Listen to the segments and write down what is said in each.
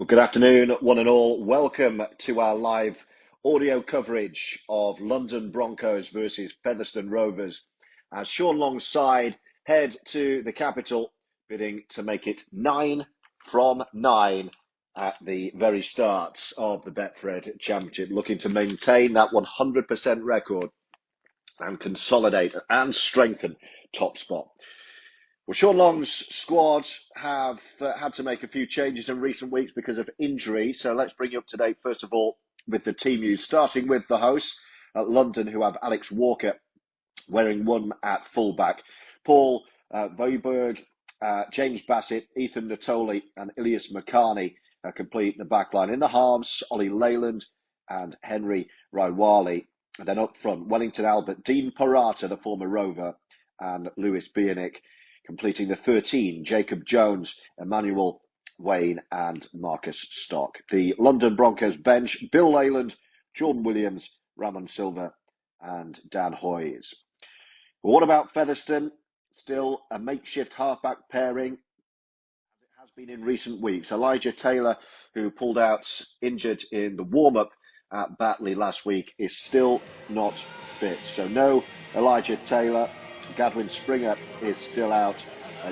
Well, good afternoon, one and all. Welcome to our live audio coverage of London Broncos versus Featherstone Rovers as Sean Long's side head to the capital, bidding to make it 9 from 9 at the very start of the Betfred Championship, looking to maintain that 100% record and consolidate and strengthen top spot. Well, Sean Long's squad have had to make a few changes in recent weeks because of injury. So let's bring you up to date, first of all, with the team news, starting with the hosts at London, who have Alex Walker wearing one at fullback. Paul Voiberg, James Bassett, Ethan Natoli and Ilias Makani complete the backline. In the halves, Ollie Leyland and Henry Raiwali. And then up front, Wellington Albert, Dean Parata, the former Rover, and Lewis Bionic. Completing the 13, Jacob Jones, Emmanuel Wayne and Marcus Stock. The London Broncos bench, Bill Leyland, Jordan Williams, Ramon Silva and Dan Hoyes. But what about Featherstone? Still a makeshift halfback pairing, as it has been in recent weeks. Elijah Taylor, who pulled out injured in the warm-up at Batley last week, is still not fit. So no Elijah Taylor. Gadwin Springer is still out.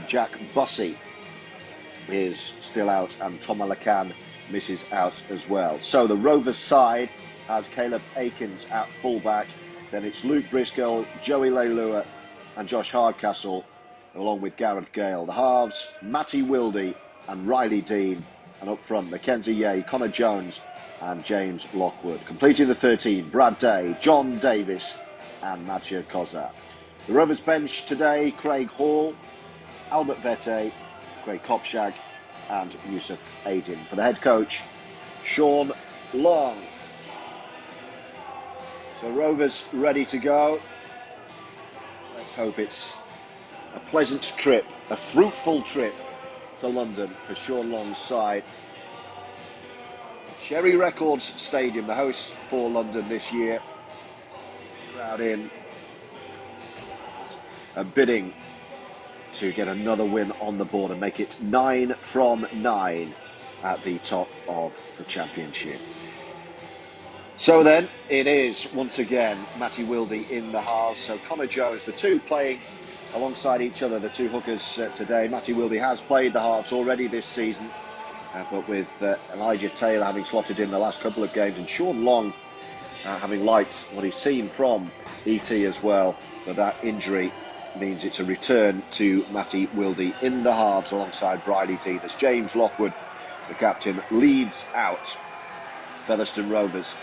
Jack Bussey is still out, and Tom Alakan misses out as well. So the Rovers side has Caleb Akins at fullback. Then it's Luke Briscoe, Joey Leilua and Josh Hardcastle, along with Gareth Gale. The halves, Matty Wilde and Riley Dean. And up front, Mackenzie Yeh, Connor Jones and James Lockwood. Completing the 13, Brad Day, John Davis and Mathieu Kozar. The Rovers bench today, Craig Hall, Albert Vete, Craig Kopshag and Yusuf Aydin. For the head coach, Sean Long. So Rovers ready to go. Let's hope it's a pleasant trip, a fruitful trip to London for Sean Long's side. Cherry Records Stadium, the host for London this year. Crowd in. Bidding to get another win on the board and make it 9 from 9 at the top of the championship. So then it is once again Matty Wilde in the halves. So Connor Jones, the two playing alongside each other, the two hookers today. Matty Wilde has played the halves already this season, but with Elijah Taylor having slotted in the last couple of games and Sean Long having liked what he's seen from ET as well, but that injury means it's a return to Matty Wilde in the halves alongside Briley Dean as James Lockwood, the captain, leads out Featherstone Rovers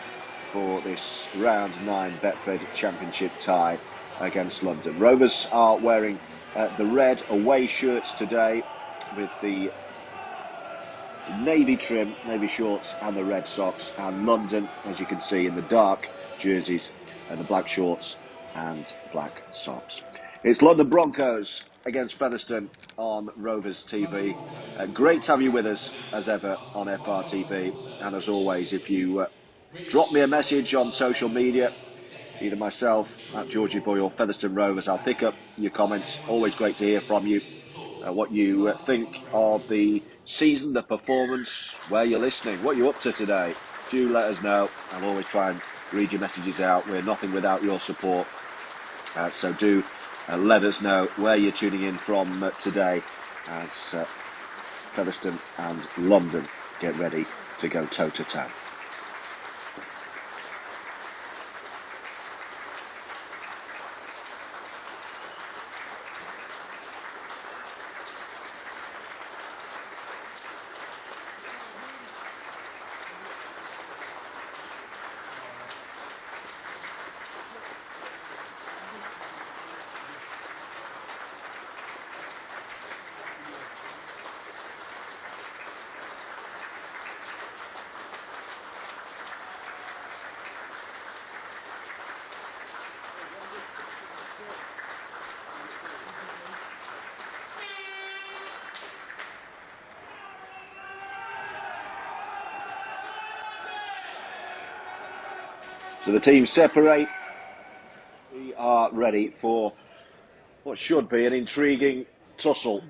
for this round 9 Betfred Championship tie against London. Rovers are wearing the red away shirts today with the navy trim, navy shorts and the red socks, and London, as you can see, in the dark jerseys and the black shorts and black socks. It's London Broncos against Featherstone on Rovers TV. Great to have you with us as ever on FRTV. And as always, if you drop me a message on social media, either myself at Georgie Boy or Featherstone Rovers, I'll pick up your comments. Always great to hear from you, what you think of the season, the performance, where you're listening, what you're up to today. Do let us know. I'll always try and read your messages out. We're nothing without your support. So do let us know where you're tuning in from today as Featherstone and London get ready to go toe-to-toe. So the teams separate. We are ready for what should be an intriguing tussle.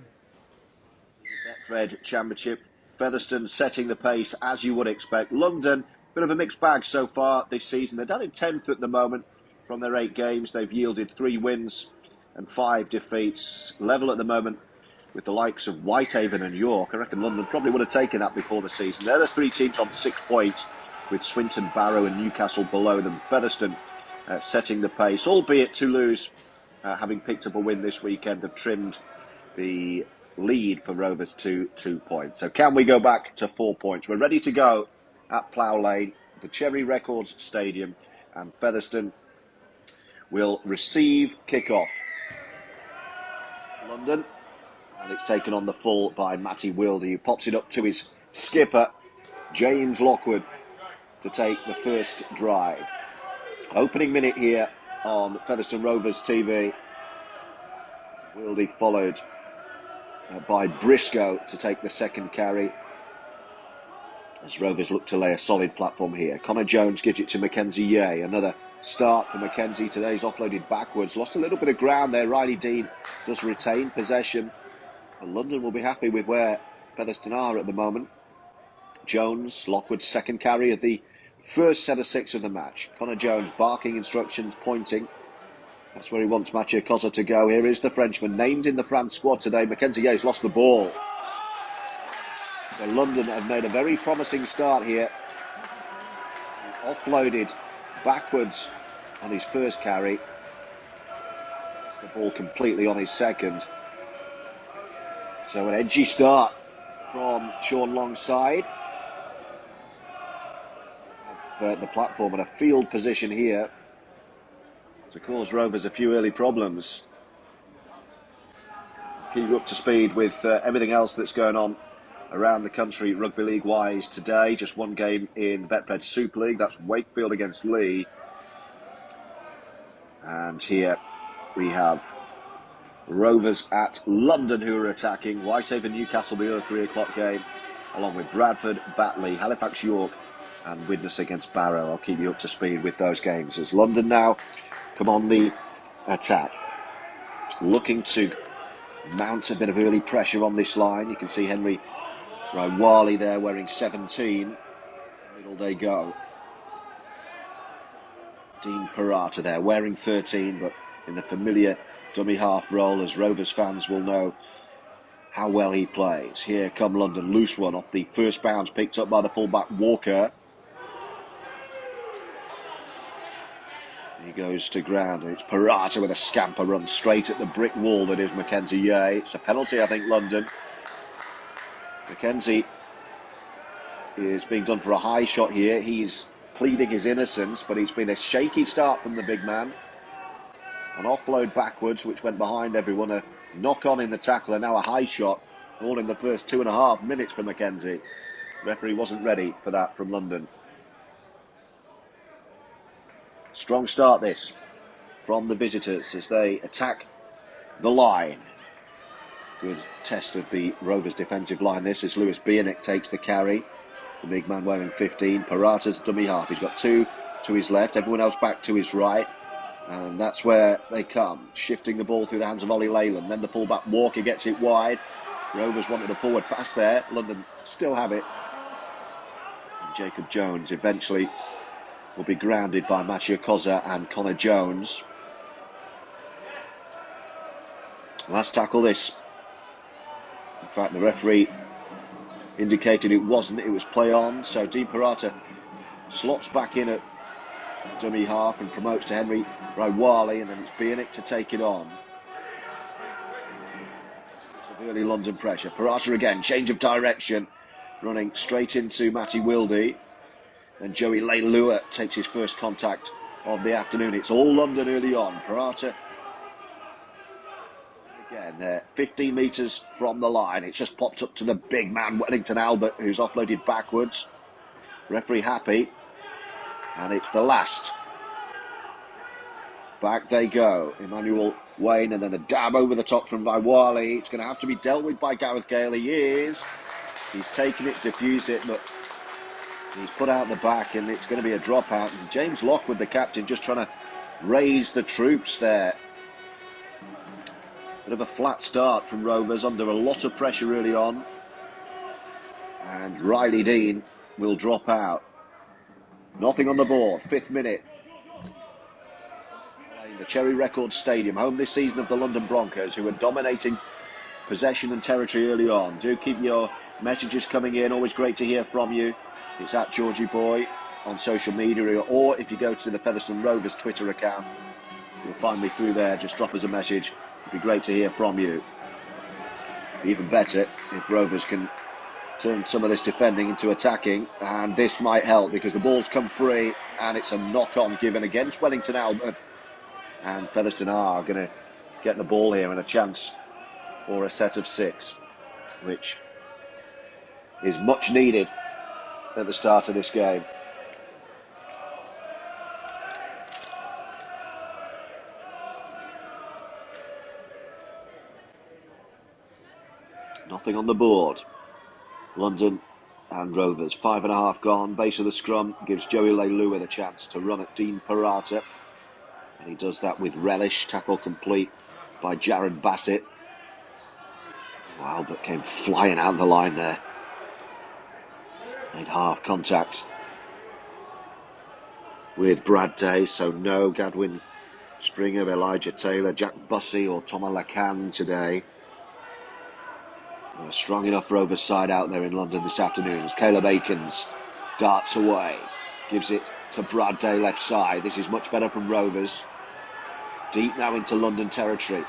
Betfred Championship, Featherstone setting the pace as you would expect. London, bit of a mixed bag so far this season. They're down in 10th at the moment from their 8 games. They've yielded 3 wins and 5 defeats. Level at the moment with the likes of Whitehaven and York. I reckon London probably would have taken that before the season. They're the 3 teams on 6 points, with Swinton, Barrow and Newcastle below them. Featherstone setting the pace, albeit Toulouse, having picked up a win this weekend, have trimmed the lead for Rovers to 2 points. So can we go back to 4 points? We're ready to go at Plough Lane, the Cherry Records Stadium, and Featherstone will receive kick-off. London, and it's taken on the full by Matty Wilde, who pops it up to his skipper, James Lockwood, to take the first drive. Opening minute here on Featherstone Rovers TV. Wilde followed by Briscoe to take the second carry, as Rovers look to lay a solid platform here. Connor Jones gives it to Mackenzie Yeh. Another start for Mackenzie. Today's offloaded backwards. Lost a little bit of ground there. Riley Dean does retain possession. And London will be happy with where Featherstone are at the moment. Jones, Lockwood's second carry of the first set of 6 of the match. Connor Jones barking instructions, pointing. That's where he wants Mathieu Cozza to go. Here is the Frenchman, named in the France squad today. Mackenzie Yea's lost the ball. So London have made a very promising start here. Offloaded backwards on his first carry. The ball completely on his second. So an edgy start from Sean Long's side. Have the platform and a field position here to cause Rovers a few early problems. Keep you up to speed with everything else that's going on around the country rugby league wise today. Just one game in the Betfred Super League. That's Wakefield against Lee. And here we have Rovers at London, who are attacking. Whitehaven Newcastle, the other 3 o'clock game, along with Bradford, Batley, Halifax York and Widnes against Barrow. I'll keep you up to speed with those games as London now come on the attack, looking to mount a bit of early pressure on this line. You can see Henry Rawali there wearing 17. Middle they go. Dean Parata there wearing 13, but in the familiar dummy half role, as Rovers fans will know how well he plays. Here come London, loose one off the first bounce, picked up by the fullback Walker. He goes to ground, and it's Parata with a scamper run straight at the brick wall that is Mackenzie Yeh. It's a penalty, I think, London. Mackenzie is being done for a high shot here. He's pleading his innocence, but it's been a shaky start from the big man. An offload backwards, which went behind everyone. A knock on in the tackle, and now a high shot, all in the first 2.5 minutes for Mackenzie. The referee wasn't ready for that from London. Strong start this from the visitors as they attack the line. Good test of the Rovers defensive line this, as Lewis Bionic takes the carry. The big man wearing 15. Parata's dummy half. He's got 2 to his left, everyone else back to his right. And that's where they come, shifting the ball through the hands of Ollie Leyland. Then the fullback Walker gets it wide. Rovers wanted a forward pass there. London still have it. And Jacob Jones eventually will be grounded by Mathieu Cozza and Connor Jones. Last tackle this. In fact, the referee indicated it wasn't, it was play on. So Dean Parata slots back in at dummy half and promotes to Henry Rawali, and then it's Bionic to take it on. Some early London pressure. Parata again, change of direction, running straight into Matty Wilde. And Joey Leilua takes his first contact of the afternoon. It's all London early on. Parata again there, 15 metres from the line. It's just popped up to the big man Wellington Albert, who's offloaded backwards. Referee happy. And it's the last. Back they go. Emmanuel Wayne, and then a dab over the top from Rawali. It's going to have to be dealt with by Gareth Gale. He is. He's taken it, diffused it, but he's put out the back, and it's going to be a dropout. And James Lockwood, the captain, just trying to raise the troops there. Bit of a flat start from Rovers, under a lot of pressure early on. And Riley Dean will drop out. Nothing on the board, 5th minute. The Cherry Records Stadium, home this season of the London Broncos, who are dominating possession and territory early on. Do keep your messages coming in, always great to hear from you. It's at Georgie Boy on social media, or if you go to the Featherstone Rovers Twitter account, you'll find me through there. Just drop us a message. It'd be great to hear from you. Even better if Rovers can turn some of this defending into attacking, and this might help because the ball's come free and it's a knock-on given against Wellington Albert, and Featherstone are going to get the ball here and a chance for a set of 6, which is much needed at the start of this game. Nothing on the board. London and Rovers, 5.5 gone. Base of the scrum gives Joey Leilua the chance to run at Dean Parata, and he does that with relish. Tackle complete by Jared Bassett. Albert came flying out the line there. Made half contact with Brad Day, so no Gadwin Springer, Elijah Taylor, Jack Bussey or Thomas Lacan today. A strong enough Rovers side out there in London this afternoon as Caleb Akins darts away, gives it to Brad Day left side. This is much better from Rovers. Deep now into London territory.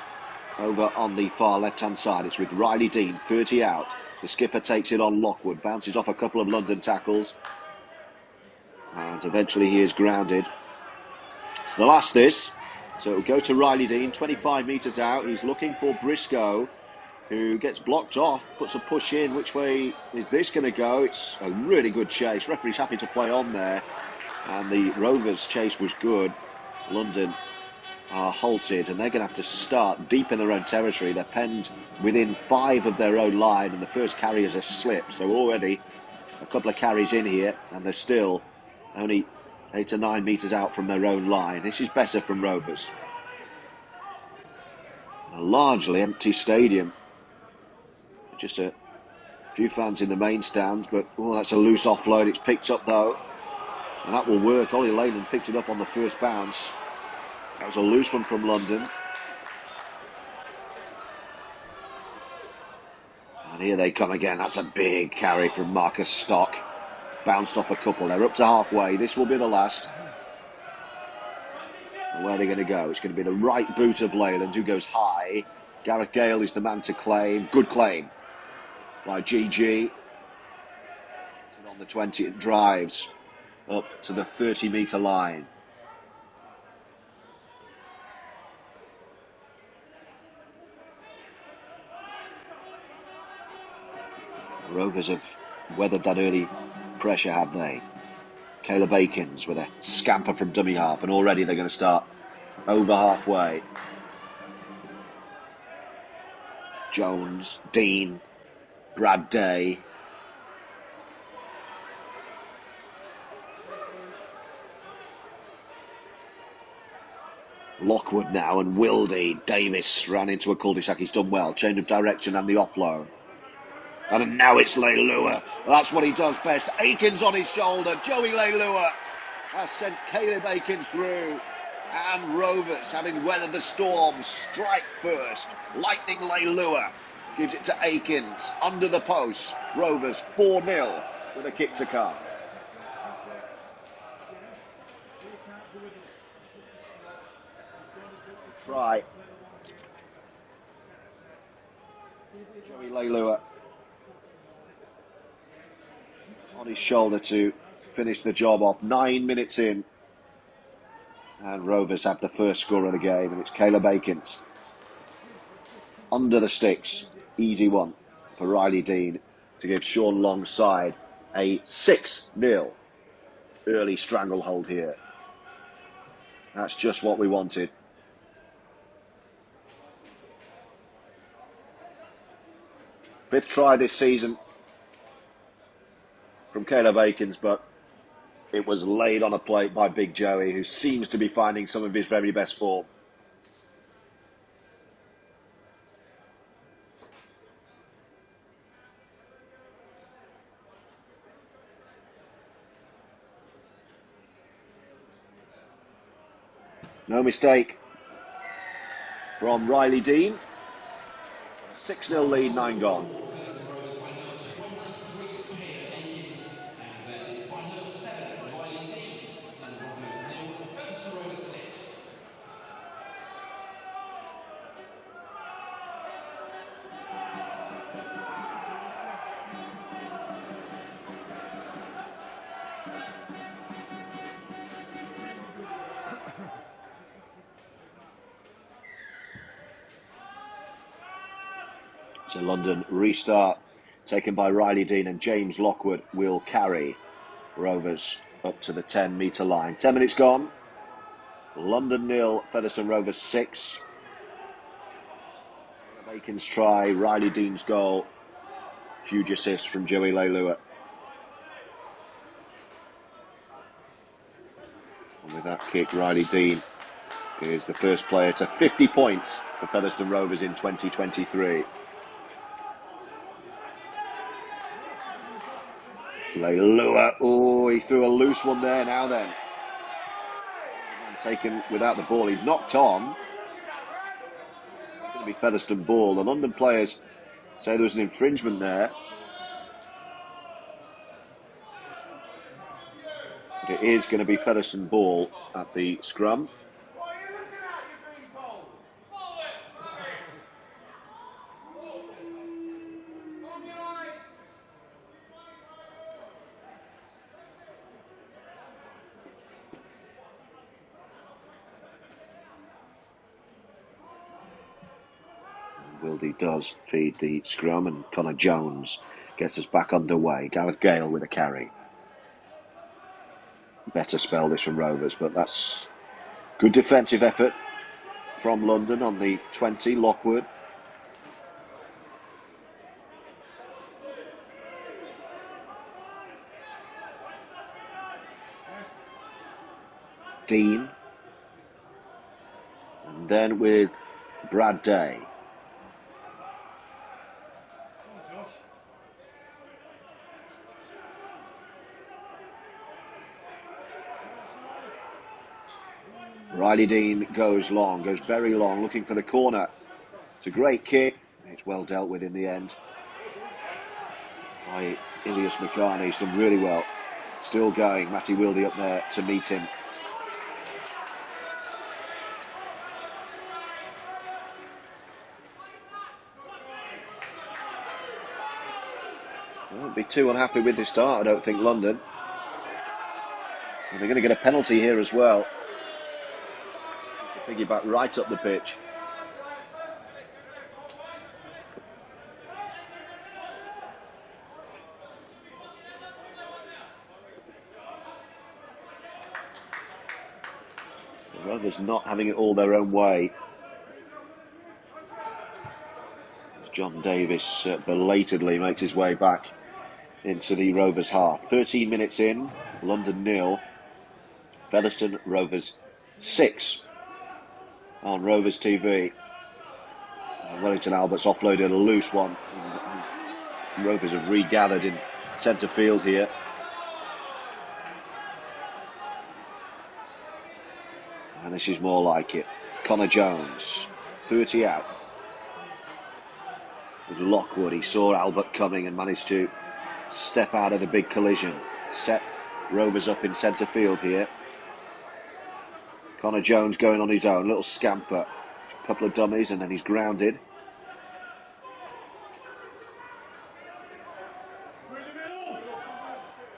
Over on the far left hand side, it's with Riley Dean, 30 out. The skipper takes it on Lockwood, bounces off a couple of London tackles, and eventually he is grounded. It's the last this, so it'll go to Riley Dean, 25 metres out. He's looking for Briscoe, who gets blocked off, puts a push in. Which way is this going to go? It's a really good chase. Referee's happy to play on there, and the Rovers chase was good. London are halted, and they're going to have to start deep in their own territory. They're penned within 5 of their own line, and the first carry is a slip. So already a couple of carries in here, and they're still only 8 to 9 metres out from their own line. This is better from Rovers. A largely empty stadium. Just a few fans in the main stands, but that's a loose offload. It's picked up though, and that will work. Ollie Leyland picked it up on the first bounce. That was a loose one from London. And here they come again. That's a big carry from Marcus Stock. Bounced off a couple. They're up to halfway. This will be the last. And where are they going to go? It's going to be the right boot of Leyland, who goes high. Gareth Gale is the man to claim. Good claim by GG. And on the 20, it drives up to the 30-metre line. The Rovers have weathered that early pressure, have they? Caleb Akins with a scamper from dummy half, and already they're going to start over halfway. Jones, Dean, Brad Day. Lockwood now, and Wildy. Davis ran into a cul-de-sac. He's done well. Change of direction and the offload. And now it's Leilua. That's what he does best. Akins on his shoulder. Joey Leilua has sent Caleb Akins through. And Rovers, having weathered the storm, strike first. Lightning Leilua gives it to Akins under the post. Rovers 4-0 with a kick to come. Try. Joey Leilua on his shoulder to finish the job off. 9 minutes in, and Rovers have the first score of the game, and it's Caleb Akins under the sticks. Easy one for Riley Dean to give Sean Longside a 6-0 early stranglehold here. That's just what we wanted. Fifth try this season from Caleb Akins, but it was laid on a plate by Big Joey, who seems to be finding some of his very best form. No mistake from Riley Dean. 6-0 lead, 9 gone. So London restart taken by Riley Dean, and James Lockwood will carry Rovers up to the 10-metre line. 10 minutes gone. London 0, Featherstone Rovers 6. Bacon's try, Riley Dean's goal. Huge assist from Joey Leilua. And with that kick, Riley Dean is the first player to 50 points for Featherstone Rovers in 2023. Leilua, oh, he threw a loose one there now then. Taken without the ball, he's knocked on. It's going to be Featherstone ball. The London players say there was an infringement there. But it is going to be Featherstone ball at the scrum. Wildy does feed the scrum, and Connor Jones gets us back underway. Gareth Gale with a carry. Better spell this from Rovers, but that's good defensive effort from London on the 20, Lockwood. Dean. And then with Brad Day. Riley Dean goes long, goes very long, looking for the corner. It's a great kick. It's well dealt with in the end by Ilias McCarney. He's done really well. Still going. Matty Wildy up there to meet him. I won't be too unhappy with this start, I don't think, London. And they're going to get a penalty here as well. To piggyback right up the pitch. The Rovers not having it all their own way. John Davis belatedly makes his way back into the Rovers half. 13 minutes in, London 0, Featherstone Rovers 6 on Rovers TV. Wellington Albert's offloaded a loose one. And Rovers have regathered in centre field here. And this is more like it. Connor Jones, 30 out. With Lockwood, he saw Albert coming and managed to step out of the big collision. Set Rovers up in centre field here. Connor Jones going on his own, little scamper. A couple of dummies and then he's grounded.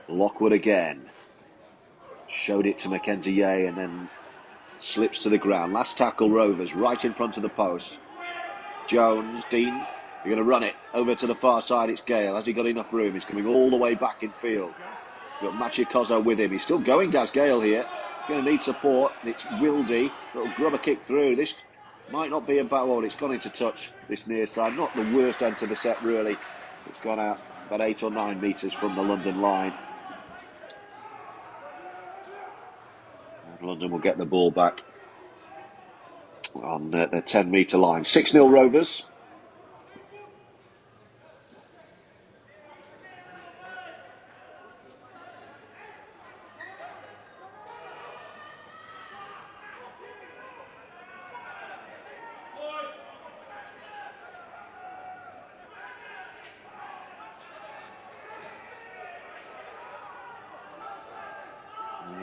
Lockwood again. Showed it to Mackenzie Yeh and then slips to the ground. Last tackle Rovers, right in front of the post. Jones, Dean. You're going to run it over to the far side. It's Gale. Has he got enough room? He's coming all the way back in field. Got Machikozo with him. He's still going, Gaz Gale here. Going to need support. It's Wildy. Little grubber kick through. This might not be about one. It's gone into touch, this near side. Not the worst end to the set, really. It's gone out about 8 or 9 metres from the London line. And London will get the ball back on the 10-metre line. 6-0 Rovers.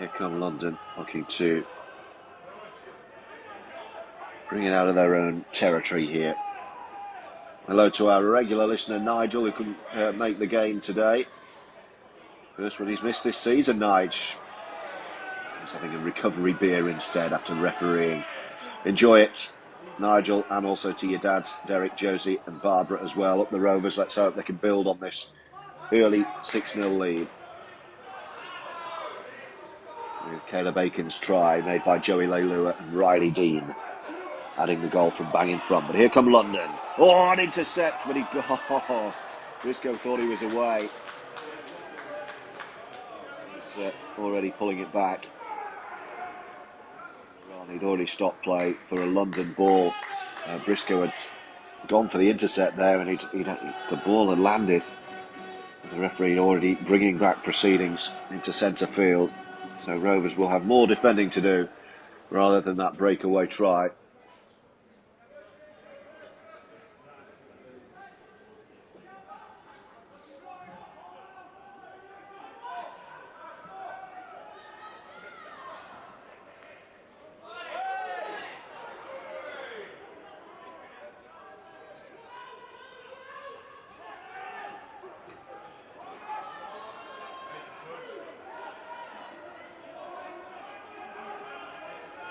Here come London, looking to bring it out of their own territory here. Hello to our regular listener Nigel, who couldn't make the game today. First one he's missed this season, Nige. He's having a recovery beer instead after refereeing. Enjoy it, Nigel, and also to your dads, Derek, Josie and Barbara as well. Up the Rovers, let's hope they can build on this early 6-0 lead. With Caleb Aiken's try made by Joey Leilua and Riley Dean, adding the goal from bang in front. But here come London. Oh, an intercept, but Briscoe thought he was away. He's already pulling it back. He'd already stopped play for a London ball. Briscoe had gone for the intercept there, and the ball had landed. The referee already bringing back proceedings into centre field. So Rovers will have more defending to do rather than that breakaway try.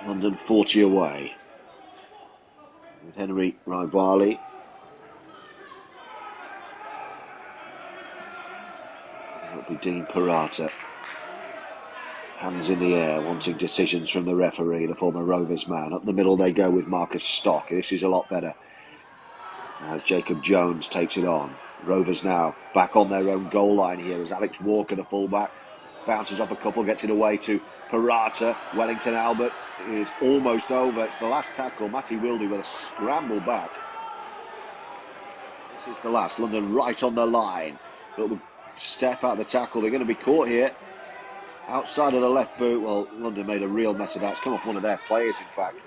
London 40 away. With Henry Rivali. It'll be Dean Parata. Hands in the air, wanting decisions from the referee, the former Rovers man. Up the middle they go with Marcus Stock. This is a lot better, as Jacob Jones takes it on. Rovers now back on their own goal line here as Alex Walker, the fullback, bounces off a couple, gets it away to Parata. Wellington Albert is almost over. It's the last tackle. Matty Wildy with a scramble back. This is the last. London right on the line. Little step out of the tackle. They're going to be caught here. Outside of the left boot. Well, London made a real mess of that. It's come off one of their players, in fact.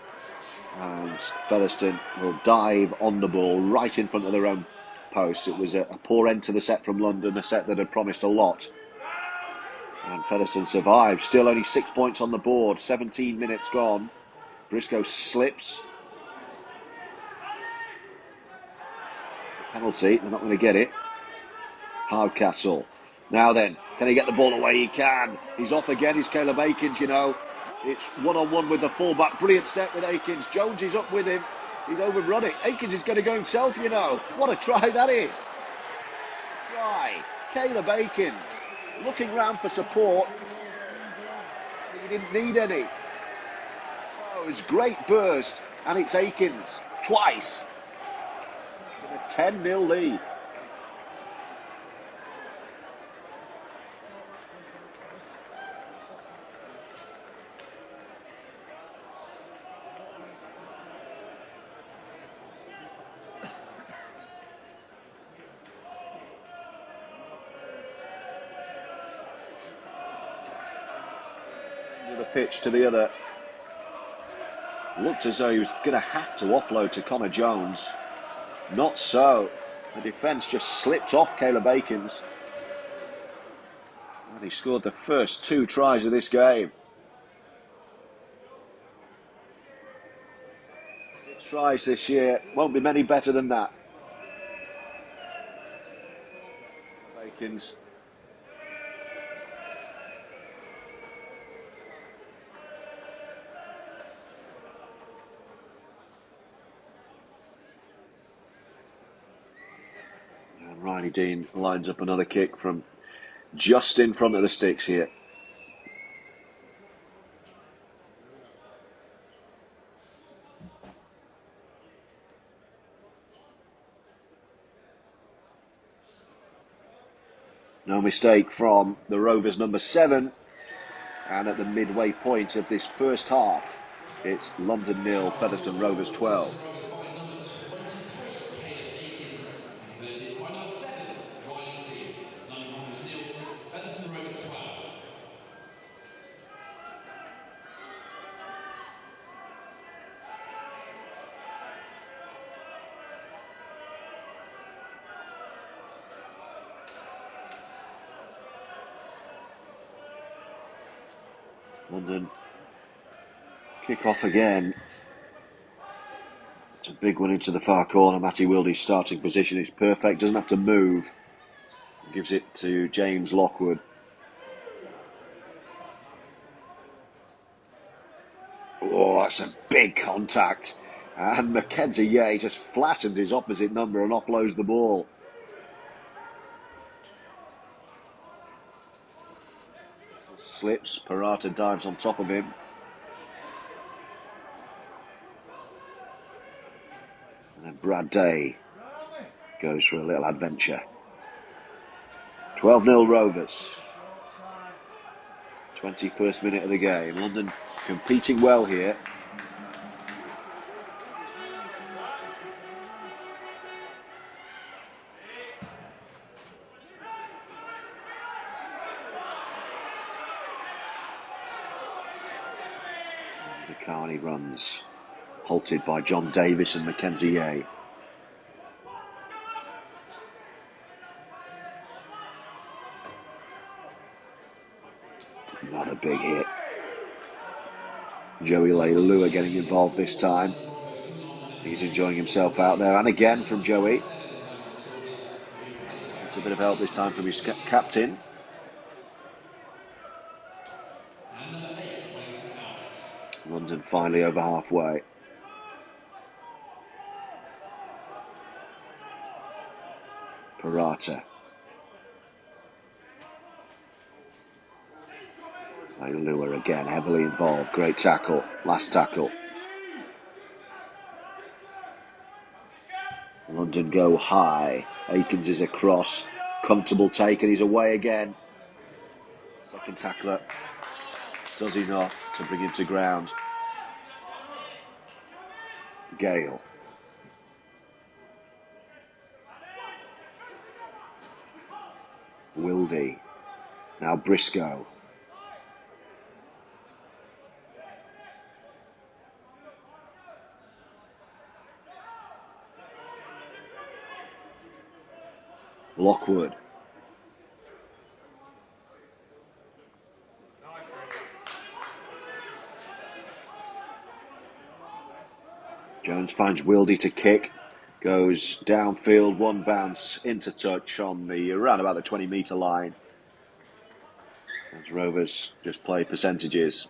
And Featherstone will dive on the ball right in front of their own post. It was a poor end to the set from London, a set that had promised a lot. And Featherstone survived. Still only 6 points on the board. 17 minutes gone. Briscoe slips. It's a penalty. They're not going to get it. Hardcastle. Now then, can he get the ball away? He can. He's off again. He's Caleb Aikens, you know. It's one-on-one with the fullback. Brilliant step with Aikens. Jones is up with him. He's overrun it. Aikens is going to go himself, you know. What a try that is. Try. Caleb Aikens. Looking round for support. He didn't need any. Oh, it's a great burst. And it's Aikens. Twice. With a 10-0 lead. The pitch to the other. Looked as though he was going to have to offload to Connor Jones. Not so. The defence just slipped off Caleb Aikens. And he scored the first 2 tries of this game. 6 tries this year. Won't be many better than that. Aikens. Riley Dean lines up another kick from just in front of the sticks here. No mistake from the Rovers number 7. And at the midway point of this first half, it's London 0, Featherstone Rovers 12. London kick off again. It's a big one into the far corner. Matty Wildy's starting position is perfect. Doesn't have to move. Gives it to James Lockwood. Oh, that's a big contact. And Mackenzie Yeh just flattened his opposite number and offloads the ball. Slips. Parata dives on top of him. And then Brad Day goes for a little adventure. 12-0 Rovers. 21st minute of the game. London competing well here. Carney runs, halted by John Davis and Mackenzie Yeh. Not a big hit. Joey Leilua getting involved this time. He's enjoying himself out there. And again from Joey. It's a bit of help this time from his captain. London finally over halfway. Parata. Leilua again, heavily involved. Great tackle. Last tackle. London go high. Akins is across. Comfortable take, and he's away again. Second tackler does enough to bring him to ground. Gale. Wildy. Now Briscoe. Lockwood. Jones finds Wildy to kick. Goes downfield, one bounce into touch on the around about the 20-metre line. As Rovers just play percentages.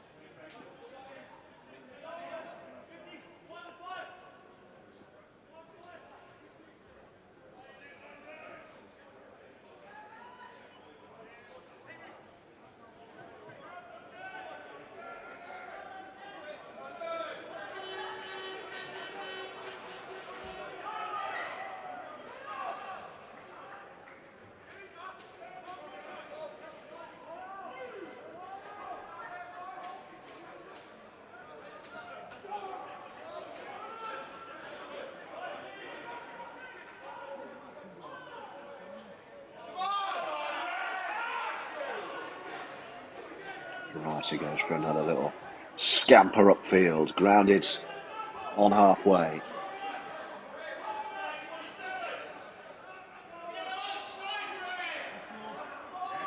Right, he goes for another little scamper upfield, grounded on halfway.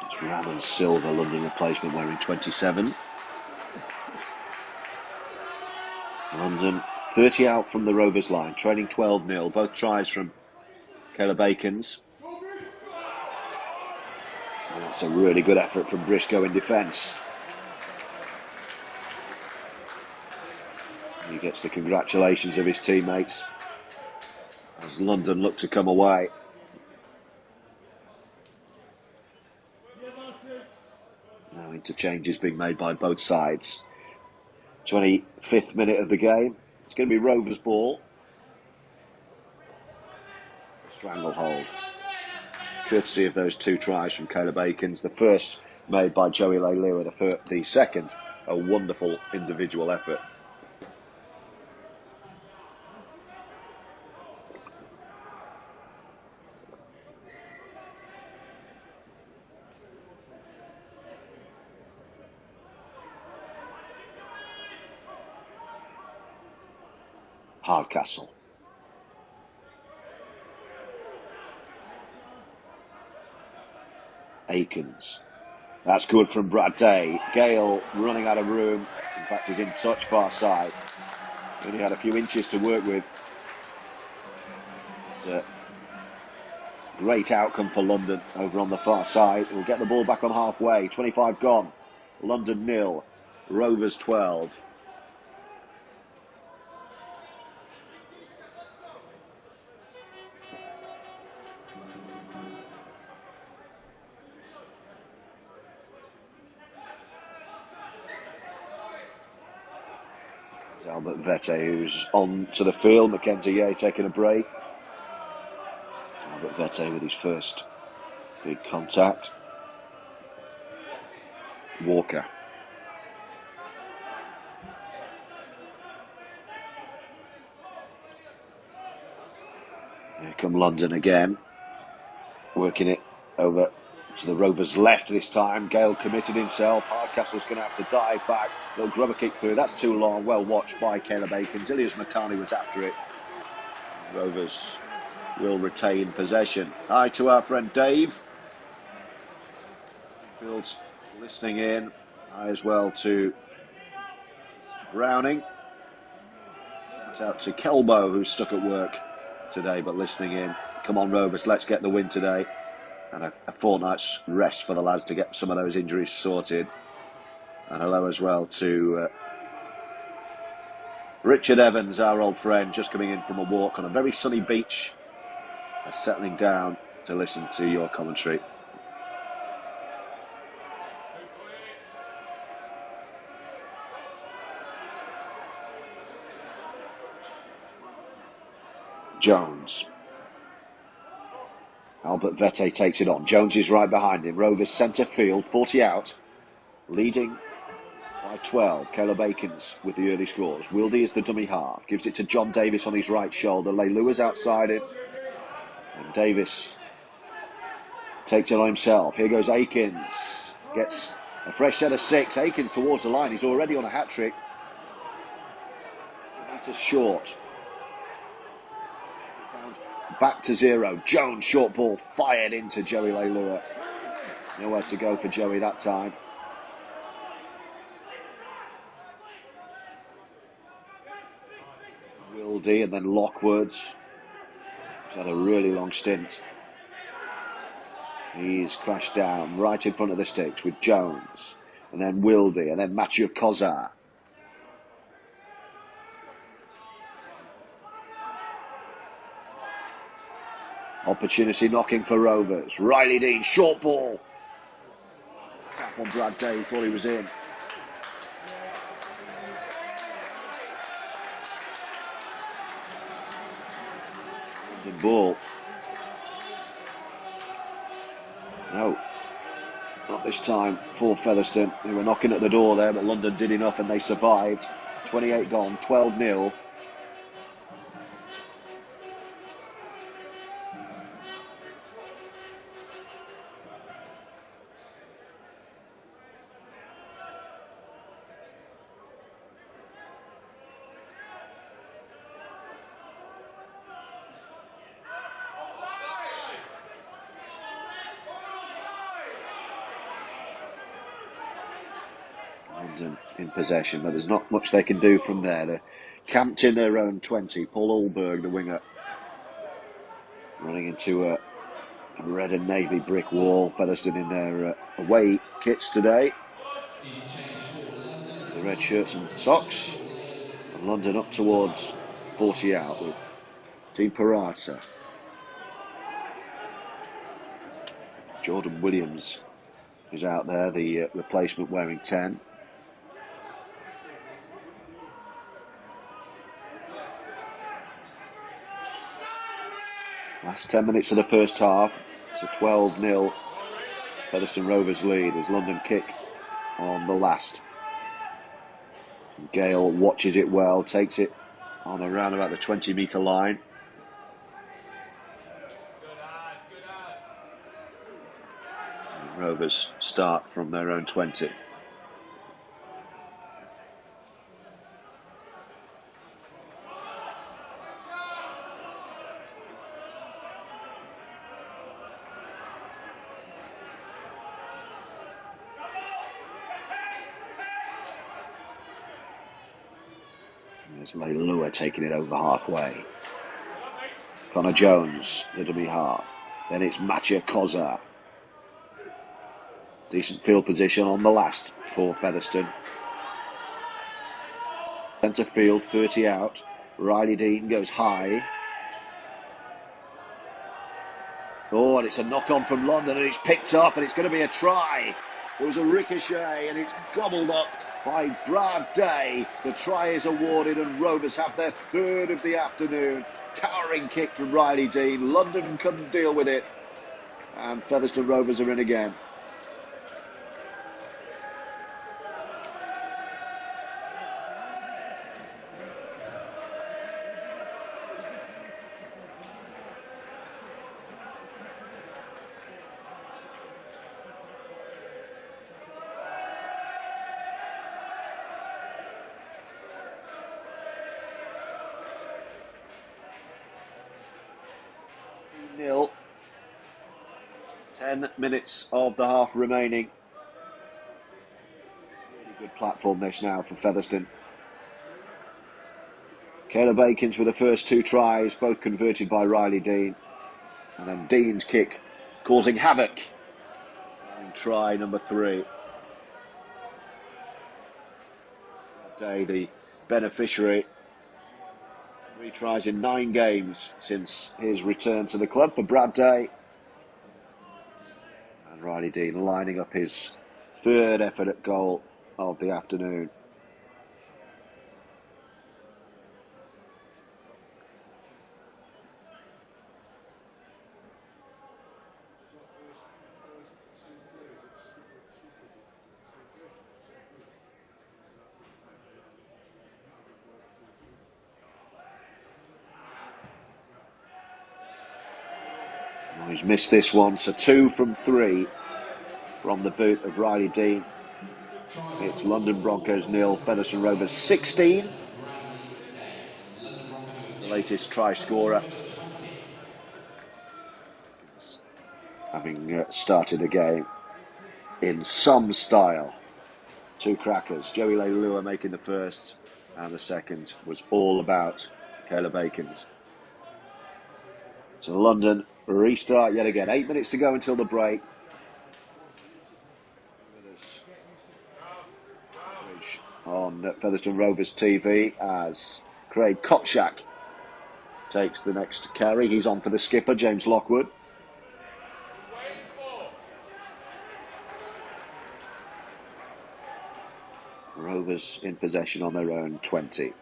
It's Ramon Silva, London replacement, wearing 27. London 30 out from the Rovers line, trailing 12-0. Both tries from Caleb Akins. And that's a really good effort from Briscoe in defence. He gets the congratulations of his teammates as London look to come away. Now interchanges being made by both sides. 25th minute of the game. It's going to be Rovers' ball. Stranglehold. Courtesy of those two tries from Caleb Akins. The first made by Joey Leilua, the second a wonderful individual effort. Hardcastle. Akins. That's good from Brad Day. Gale running out of room. In fact, he's in touch far side. Only had a few inches to work with. Great outcome for London over on the far side. We'll get the ball back on halfway. 25 gone. London 0. Rovers 12. Albert Vete, who's on to the field. Mackenzie Yeh taking a break. Albert Vete with his first big contact. Walker. Here come London again. Working it over to the Rovers' left this time. Gale committed himself. Hardcastle's going to have to dive back. Little grubber kick through. That's too long. Well watched by Caleb Akins. Ilias Makani was after it. Rovers will retain possession. Hi to our friend Dave. Fields listening in. Hi as well to Browning. Shout out to Kelbo, who's stuck at work today but listening in. Come on, Rovers, let's get the win today. And a fortnight's rest for the lads to get some of those injuries sorted. And hello as well to Richard Evans, our old friend, just coming in from a walk on a very sunny beach. Settling down to listen to your commentary. Jones. Albert Vete takes it on. Jones is right behind him. Rovers centre field, 40 out. Leading by 12. Caleb Akins with the early scores. Wildy is the dummy half. Gives it to John Davis on his right shoulder. Leilua's outside him. And Davis takes it on himself. Here goes Akins. Gets a fresh set of 6. Akins towards the line. He's already on a hat-trick. Meters short. Back to 0. Jones, short ball, fired into Joey Leilua. Nowhere to go for Joey that time. Wildy and then Lockwood. He's had a really long stint. He's crashed down right in front of the sticks with Jones. And then Wildy and then Mathieu Kozar. Opportunity knocking for Rovers. Riley Dean, short ball. Tap on Brad Day, thought he was in. The ball. No, not this time for Featherstone. They were knocking at the door there, but London did enough and they survived. 28 gone, 12-0. In possession, but there's not much they can do from there. They're camped in their own 20. Paul Ulberg, the winger, running into a red and navy brick wall. Featherstone in their away kits today. The red shirts and socks. And London up towards 40 out with Dean Parata. Jordan Williams is out there, the replacement wearing 10. Last 10 minutes of the first half. It's a 12-0 Featherstone Rovers lead as London kick on the last. Gale watches it well, takes it on around about the 20-metre line. And Rovers start from their own 20. There's Leilua taking it over halfway. Connor Jones, the dummy half. Then it's Mattia Koza. Decent field position on the last for Featherstone. Centre field, 30 out. Riley Dean goes high. Oh, and it's a knock-on from London, and it's picked up, and it's going to be a try. There was a ricochet, and it's gobbled up by Brad Day. The try is awarded, and Rovers have their third of the afternoon. Towering kick from Riley Dean. London couldn't deal with it, and Featherstone Rovers are in again. Nil. 10 minutes of the half remaining. Really good platform this now for Featherstone. Caleb Akins with the first two tries, both converted by Riley Dean. And then Dean's kick causing havoc. And try number 3. Day, the beneficiary. 3 tries in 9 games since his return to the club for Brad Day. And Riley Dean lining up his third effort at goal of the afternoon. He's missed this one, so 2 from 3 from the boot of Riley Dean. It's London Broncos 0, Featherstone Rovers 16. The latest try scorer, having started the game in some style. 2 crackers. Joey Leilua making the first, and the second was all about Caleb Akins. So London restart yet again. 8 minutes to go until the break. On Featherstone Rovers TV as Craig Kopchak takes the next carry. He's on for the skipper, James Lockwood. Rovers in possession on their own 20.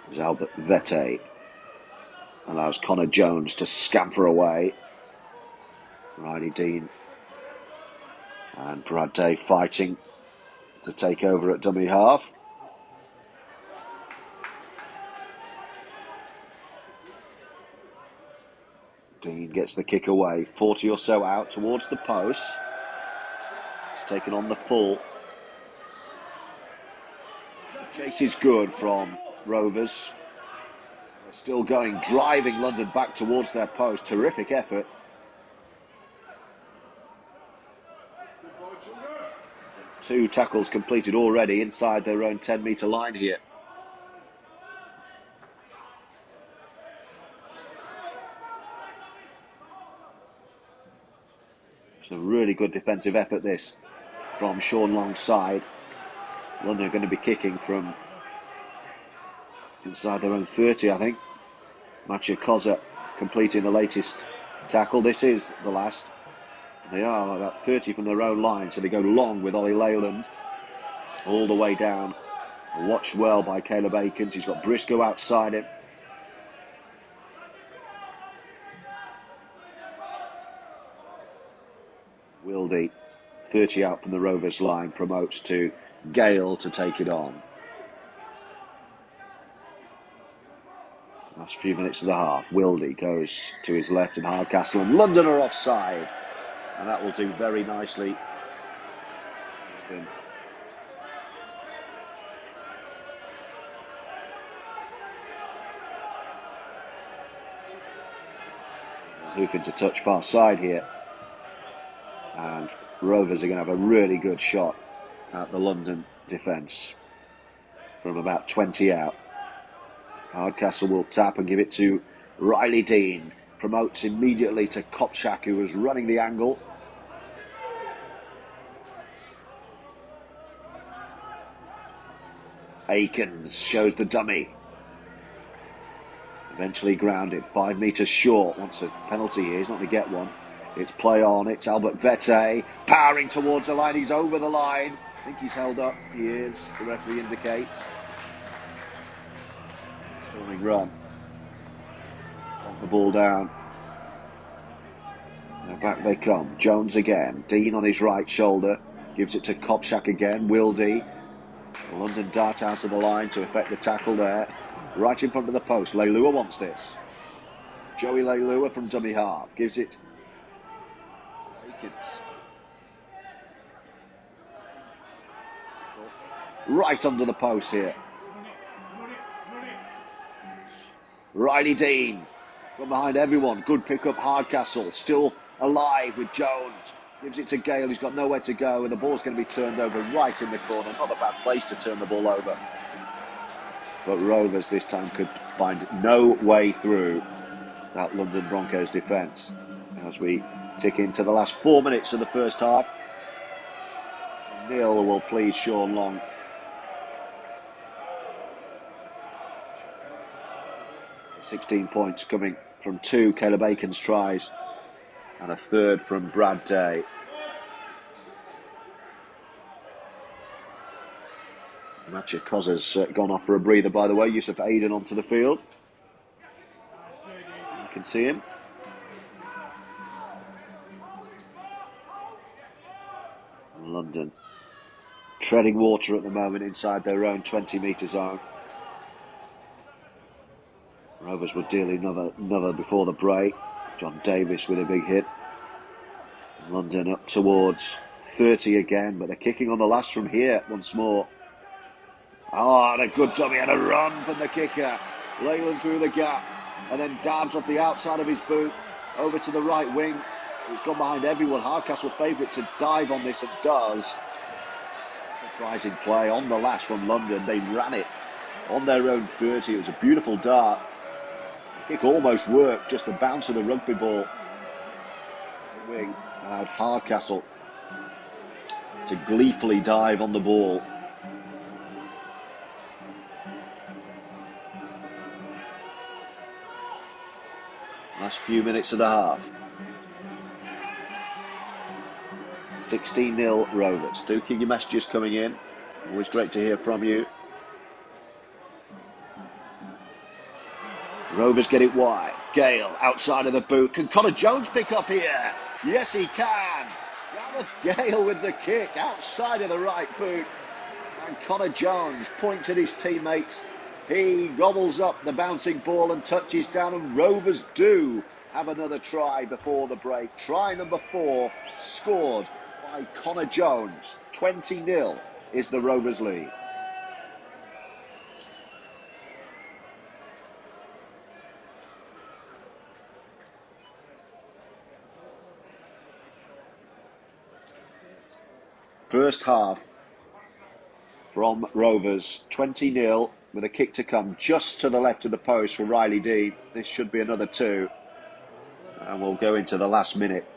There's Albert Vete. Allows Connor Jones to scamper away. Riley Dean and Brad Day fighting to take over at dummy half. Dean gets the kick away, 40 or so out towards the post. It's taken on the full. Chase is good from Rovers. They're still going, driving London back towards their post. Terrific effort. Two tackles completed already inside their own 10-metre line here. It's a really good defensive effort, this, from Sean Long's side. London are going to be kicking from inside their own 30, I think. Mattia Koza completing the latest tackle. This is the last. They are about 30 from their own line, so they go long with Ollie Leyland all the way down. Watched well by Caleb Akins. He's got Briscoe outside him. Wildy, 30 out from the Rovers line, promotes to Gale to take it on. Last few minutes of the half. Wildy goes to his left and Hardcastle, and London are offside. And that will do very nicely. Hoofing to touch far side here. And Rovers are going to have a really good shot at the London defence. from about 20 out. Hardcastle will tap and give it to Riley Dean. Promotes immediately to Kopchak, who was running the angle. Akins shows the dummy. Eventually grounded, 5 metres short. Wants a penalty here, he's not going to get one. It's play on, it's Albert Vete, powering towards the line, he's over the line. I think he's held up, he is, the referee indicates. Storming run. Want the ball down. Now back they come, Jones again, Dean on his right shoulder, gives it to Kopchak again, Wildy. London dart out of the line to effect the tackle there. Right in front of the post, Leilua wants this. Joey Leilua from dummy half, gives it Akins. Right under the post here. Riley Dean from behind everyone. Good pick up, Hardcastle. Still alive with Jones. Gives it to Gale, who's got nowhere to go, and the ball's going to be turned over right in the corner. Not a bad place to turn the ball over. But Rovers this time could find no way through that London Broncos defence. As we tick into the last 4 minutes of the first half. Nil will please Sean Long. .16 points coming from 2 Caleb Akins tries and a third from Brad Day. Matcha Kozza's gone off for a breather, by the way. Yusuf Aiden onto the field. You can see him. London treading water at the moment inside their own 20-metre zone. Rovers were dealing another before the break. John Davis with a big hit. London up towards 30 again, but they're kicking on the last from here once more. Oh, and a good dummy and a run from the kicker. Leyland through the gap and then dabs off the outside of his boot over to the right wing. He's gone behind everyone. Hardcastle favourite to dive on this and does. Surprising play on the last from London. They ran it on their own 30. It was a beautiful dart. The kick almost worked, just the bounce of the rugby ball. The wing allowed Hardcastle to gleefully dive on the ball. Last few minutes of the half. 16-0 Rovers. Do keep your messages coming in. Always great to hear from you. Rovers get it wide. Gale outside of the boot. Can Connor Jones pick up here? Yes, he can. Gareth Gale with the kick outside of the right boot. And Connor Jones points at his teammates. He gobbles up the bouncing ball and touches down, and Rovers do have another try before the break. Try number 4 scored by Connor Jones. 20-0 is the Rovers lead. First half from Rovers, 20-0 with a kick to come just to the left of the post for Riley Dean. This should be another 2. And we'll go into the last minute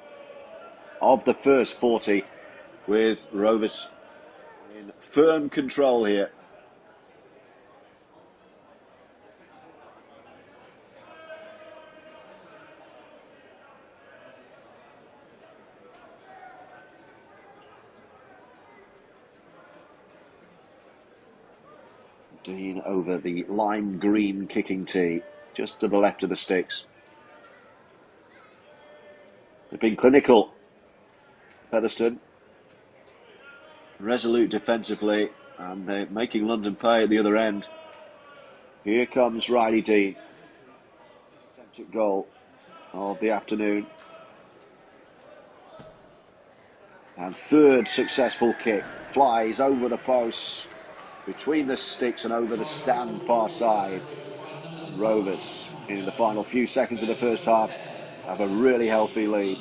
of the first 40 with Rovers in firm control here. Dean over the lime green kicking tee, just to the left of the sticks. They've been clinical, Featherstone. Resolute defensively, and they're making London pay at the other end. Here comes Riley Dean. Attempted goal of the afternoon. And third successful kick. Flies over the posts, between the sticks and over the stand far side. And Rovers, in the final few seconds of the first half, have a really healthy lead.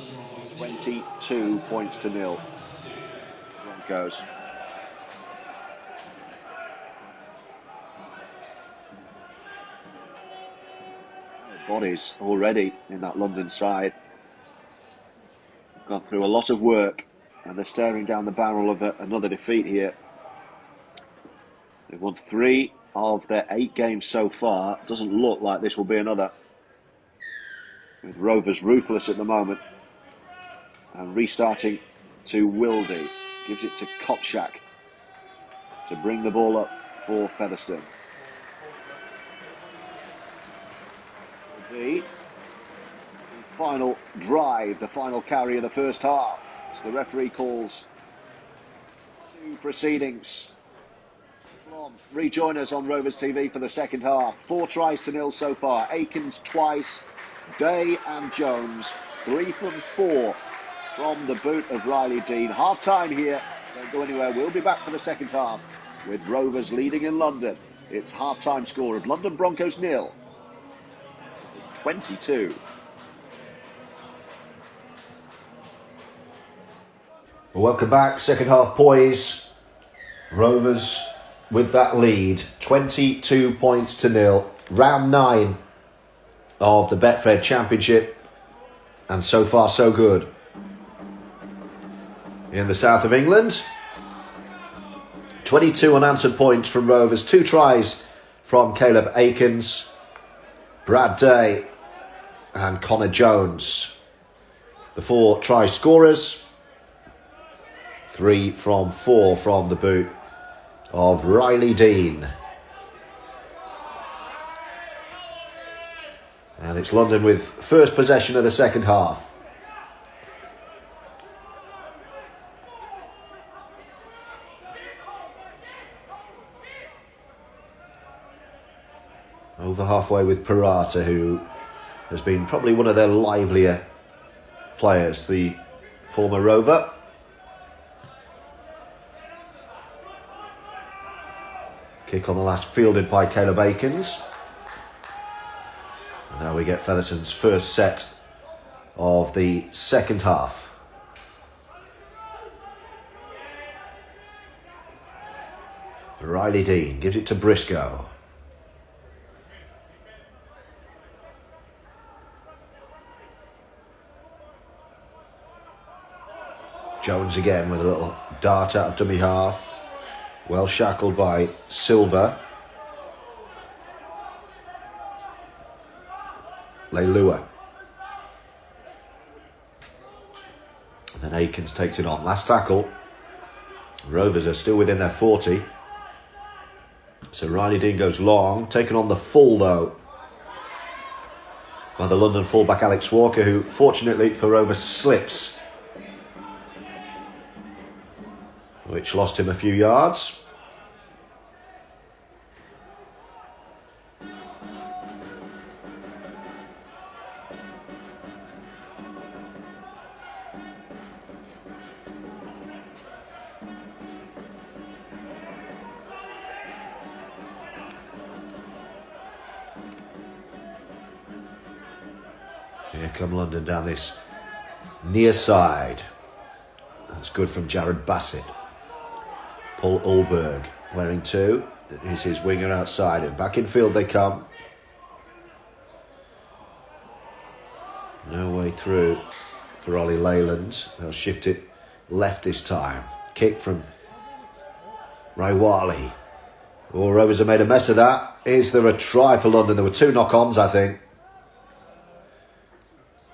22 points to 0. Broncos. bodies already in that London side. Gone through a lot of work, and they're staring down the barrel of another defeat here. They've won 3 of their 8 games so far. Doesn't look like this will be another. With Rovers ruthless at the moment. And restarting to Wildy. Gives it to Kopczak to bring the ball up for Featherstone. The final drive, the final carry of the first half. So the referee calls 2 proceedings. Rejoin us on Rovers TV for the second half. 4 tries to 0 so far. Aikens twice, Day and Jones 3 from 4 from the boot of Riley Dean. Half time here. Don't go anywhere. We'll be back for the second half with Rovers leading in London. It's half time score of London Broncos 0. It's 22. Well, welcome back. Second half poise. Rovers with that lead, 22 points to 0. Round 9 of the Betfred Championship. And so far, so good. In the south of England, 22 unanswered points from Rovers. 2 tries from Caleb Aikens, Brad Day and Connor Jones. The 4 try scorers. 3 from 4 from the boot of Riley Dean. And it's London with first possession of the second half. Over halfway with Parata, who has been probably one of their livelier players, the former Rover. Kick on the last, fielded by Caleb Aikens. And now we get Featherstone's first set of the second half. Riley Dean gives it to Briscoe. Jones again with a little dart out of dummy half. Well shackled by Silva. Leilua. And then Aikens takes it on. Last tackle. Rovers are still within their 40. So Riley Dean goes long. Taken on the full though by the London fullback Alex Walker, who fortunately for Rovers slips, which lost him a few yards. Here come London down this near side. That's good from Jared Bassett. Paul Ulberg wearing 2 is his winger outside, and back in field they come. No way through for Ollie Leyland. They'll shift it left this time. Kick from Raiwali. Oh, Rovers have made a mess of that. Is there a try for London? There were 2 knock-ons, I think.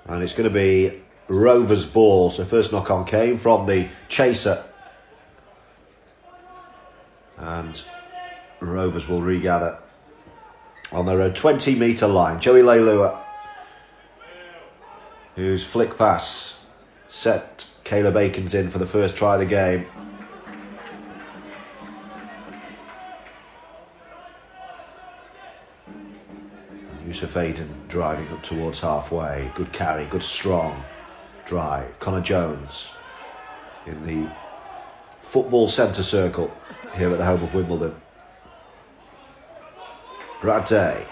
And it's going to be Rovers' ball. So first knock-on came from the chaser. And Rovers will regather on their own 20-metre line. Joey Leilua, whose flick pass set Caleb Aikens in for the first try of the game. Yusuf Aiden driving up towards halfway. Good carry, good strong drive. Connor Jones in the football centre circle here at the home of Wimbledon. Brad Day.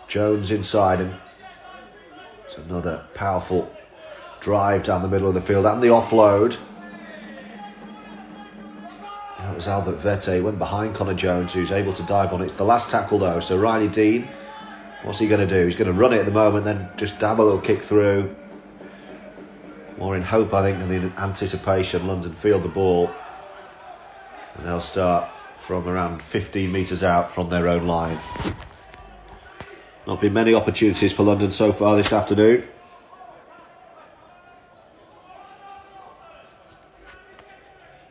Jones inside him. It's another powerful drive down the middle of the field and the offload. was Albert Vete, went behind Connor Jones, who's able to dive on it. It's the last tackle though, so Riley Dean, what's he going to do? He's going to run it at the moment, then just dab a little kick through. More in hope, I think, than in anticipation. London field the ball, and they'll start from around 15 metres out from their own line. Not been many opportunities for London so far this afternoon.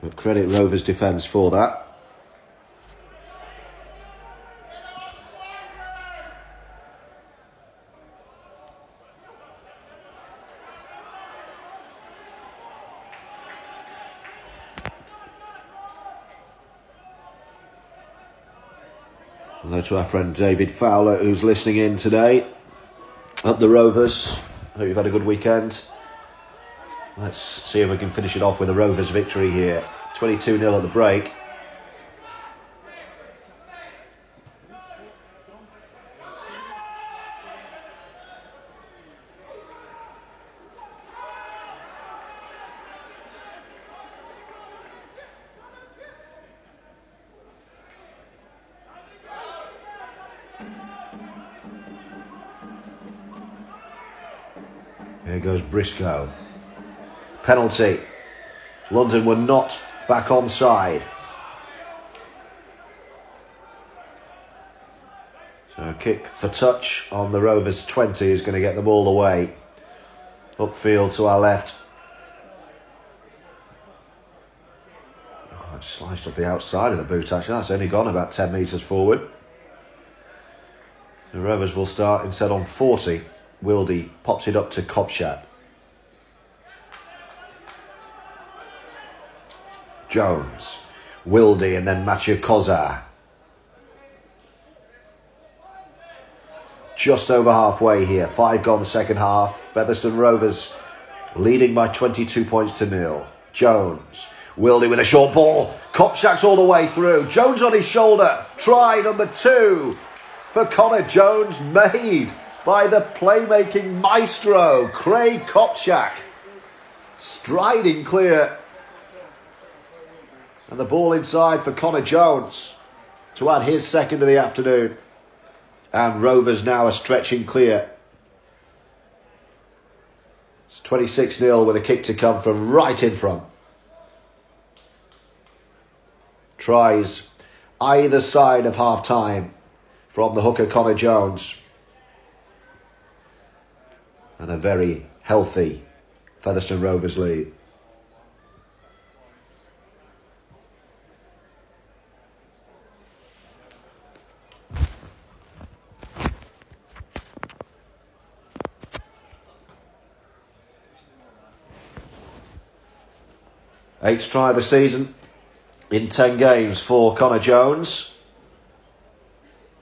But credit Rovers' defence for that. Hello to our friend David Fowler, who's listening in today. Up the Rovers. Hope you've had a good weekend. Let's see if we can finish it off with a Rovers victory here. 22-0 at the break. Here goes Briscoe. Penalty. London were not back onside. So a kick for touch on the Rovers 20 is going to get them all the way. Upfield to our left. Oh, it's sliced off the outside of the boot actually. That's only gone about 10 metres forward. The Rovers will start instead on 40. Wildy pops it up to Kopczak. Jones, Wildy, and then Mathieu Kozar. Just over halfway here. 5 gone second half. Featherstone Rovers leading by 22 points to 0. Jones, Wildy with a short ball. Kopczak's all the way through. Jones on his shoulder. Try number 2 for Connor Jones, made by the playmaking maestro, Craig Kopczak. Striding clear. And the ball inside for Connor Jones to add his second of the afternoon. And Rovers now are stretching clear. It's 26-0 with a kick to come from right in front. Tries either side of half-time from the hooker Connor Jones. And a very healthy Featherstone Rovers lead. Eighth try of the season in 10 games for Connor Jones.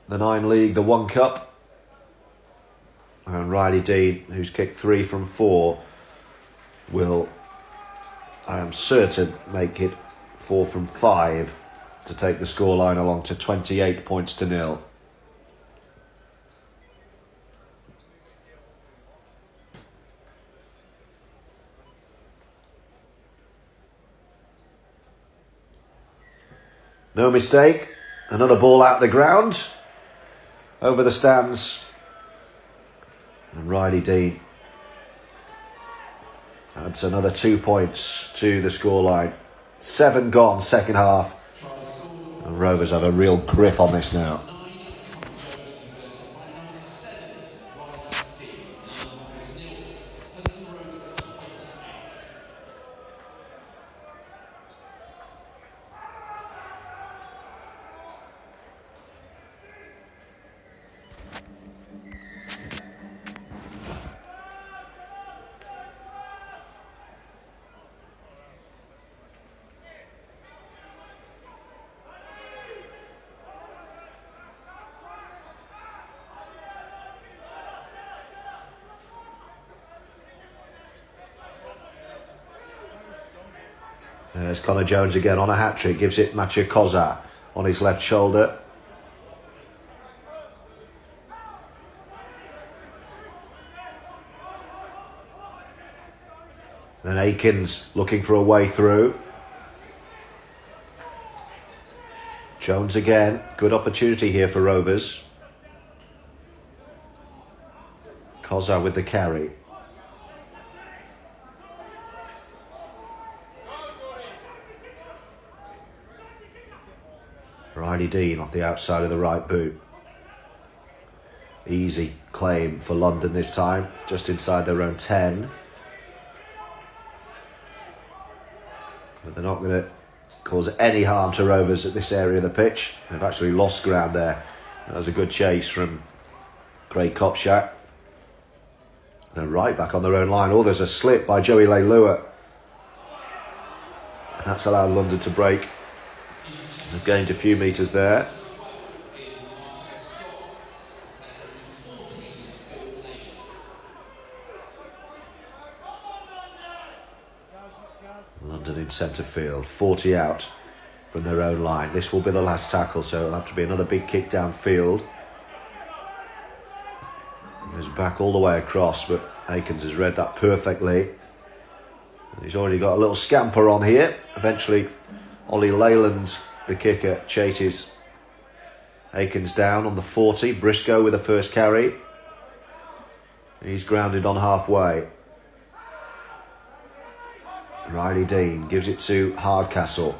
The 9 league, the 1 cup. And Riley Dean, who's kicked 3 from 4, will, I am certain, make it 4 from 5 to take the scoreline along to 28 points to 0. No mistake. Another ball out the ground. Over the stands. And Riley Dean adds another 2 points to the scoreline. 7 gone second half. And Rovers have a real grip on this now. There's Connor Jones again on a hat-trick. Gives it Mathieu Kozar on his left shoulder. Then Aikens looking for a way through. Jones again. Good opportunity here for Rovers. Kozar with the carry. Riley Dean off the outside of the right boot. Easy claim for London this time, just inside their own 10. But they're not going to cause any harm to Rovers at this area of the pitch. They've actually lost ground there. That was a good chase from Craig Kopczak. They're right back on their own line. Oh, there's a slip by Joey Leilua. And that's allowed London to break. They've gained a few metres there. London in centre field, 40 out from their own line. This will be the last tackle, so it'll have to be another big kick downfield. Goes back all the way across, but Akins has read that perfectly. He's already got a little scamper on here. Eventually, Ollie Leyland, the kicker, chases Akins down on the 40. Briscoe with the first carry. He's grounded on halfway. Riley Dean gives it to Hardcastle.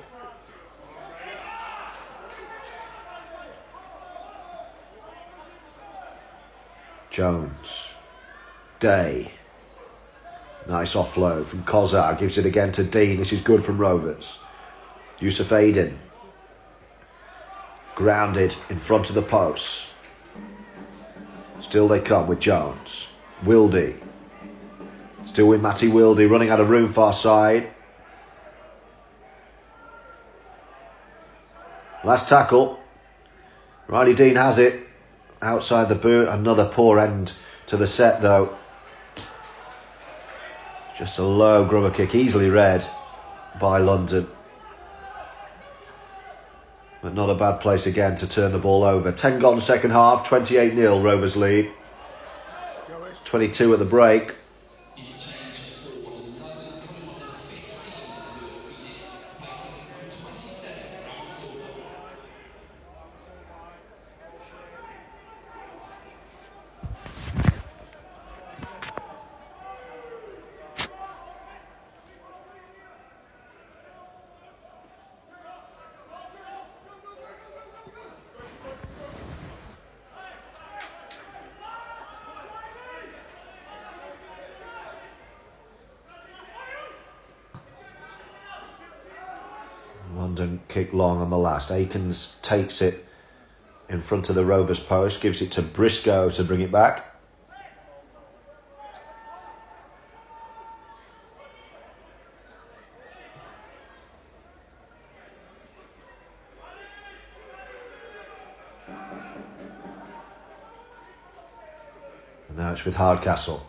Jones. Day. Nice offload from Kozar. Gives it again to Dean. This is good from Rovers. Yusuf Aiden. Grounded in front of the post. Still they come with Jones. Wildy. Still with Matty Wildy, running out of room far side. Last tackle. Riley Dean has it. Outside the boot. Another poor end to the set though. Just a low grubber kick, easily read by London. But not a bad place again to turn the ball over. 10 gone second half, 28-0 Rovers lead. 22 at the break. London kick long on the last. Akins takes it in front of the Rovers post, gives it to Briscoe to bring it back. And now it's with Hardcastle.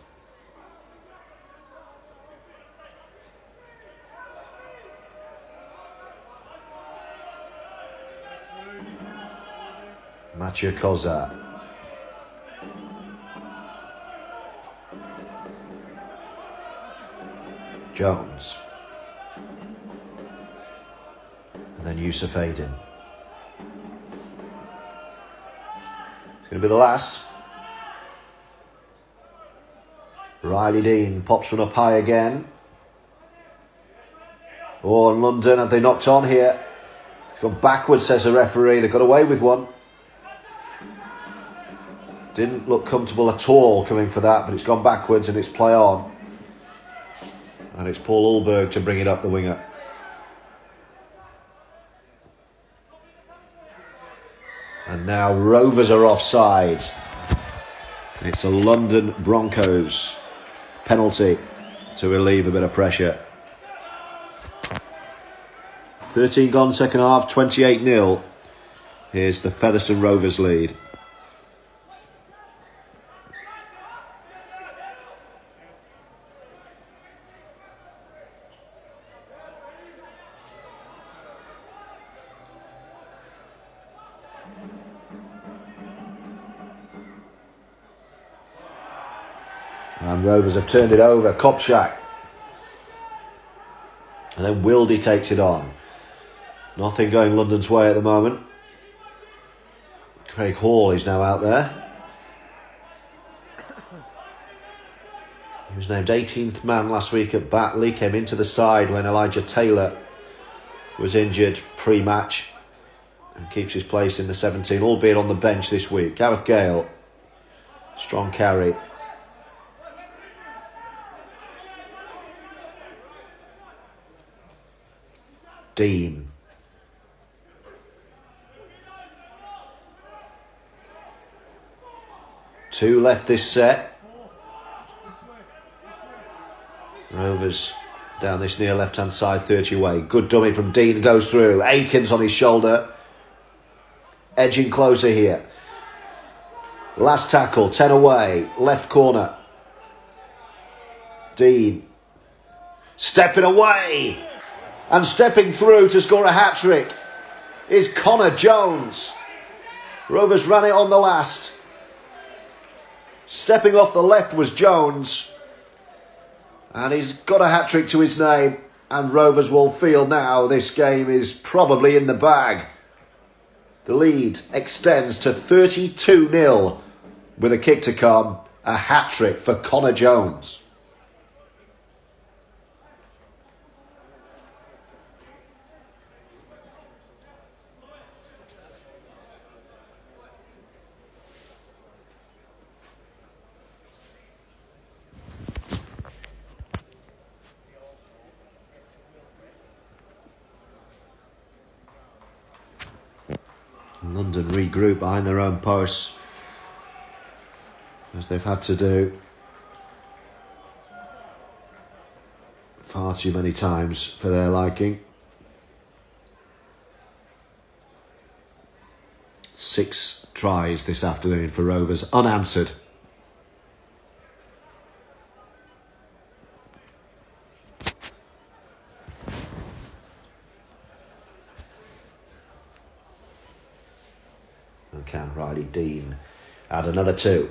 Mathieu Kozar. Jones. And then Yusuf Aiden. It's going to be the last. Riley Dean pops one up high again. Oh, and London, have they knocked on here? It's gone backwards, says the referee. They got away with one. Didn't look comfortable at all coming for that, but it's gone backwards and it's play on. And it's Paul Ulberg to bring it up the winger. And now Rovers are offside. It's a London Broncos penalty to relieve a bit of pressure. 13 gone second half, 28-0. Here's the Featherstone Rovers lead. And Rovers have turned it over. Kopczak. And then Wildy takes it on. Nothing going London's way at the moment. Craig Hall is now out there. He was named 18th man last week at Batley, came into the side when Elijah Taylor was injured pre-match and keeps his place in the 17, albeit on the bench this week. Gareth Gale, strong carry. Dean. Two left this set. Rovers down this near left-hand side, 30 away. Good dummy from Dean, goes through. Aikens on his shoulder. Edging closer here. Last tackle, 10 away. Left corner. Dean. Stepping away. And stepping through to score a hat-trick is Connor Jones. Rovers ran it on the last. Stepping off the left was Jones. And he's got a hat-trick to his name. And Rovers will feel now this game is probably in the bag. The lead extends to 32-0 with a kick to come. A hat-trick for Connor Jones. London regroup behind their own posts, as they've had to do far too many times for their liking. 6 tries this afternoon for Rovers, unanswered. Can Riley Dean add another 2?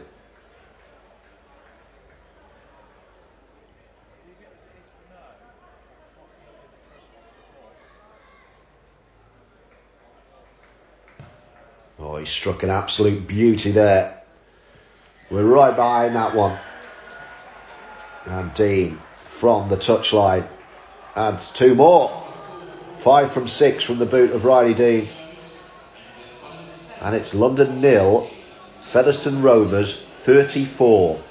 Oh, he struck an absolute beauty there. We're right behind that one. And Dean from the touchline adds 2 more. 5 from 6 from the boot of Riley Dean. And it's London 0, Featherstone Rovers 34.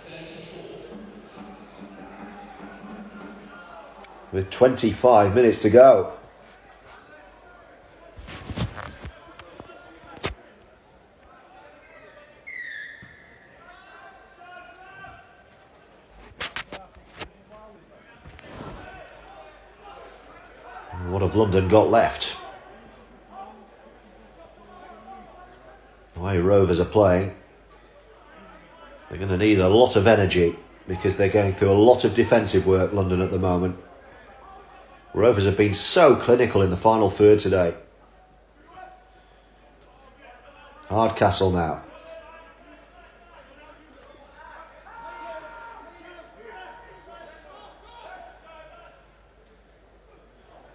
With 25 minutes to go. And what have London got left? The way Rovers are playing, they're going to need a lot of energy because they're going through a lot of defensive work, London, at the moment. Rovers have been so clinical in the final third today. Hardcastle now.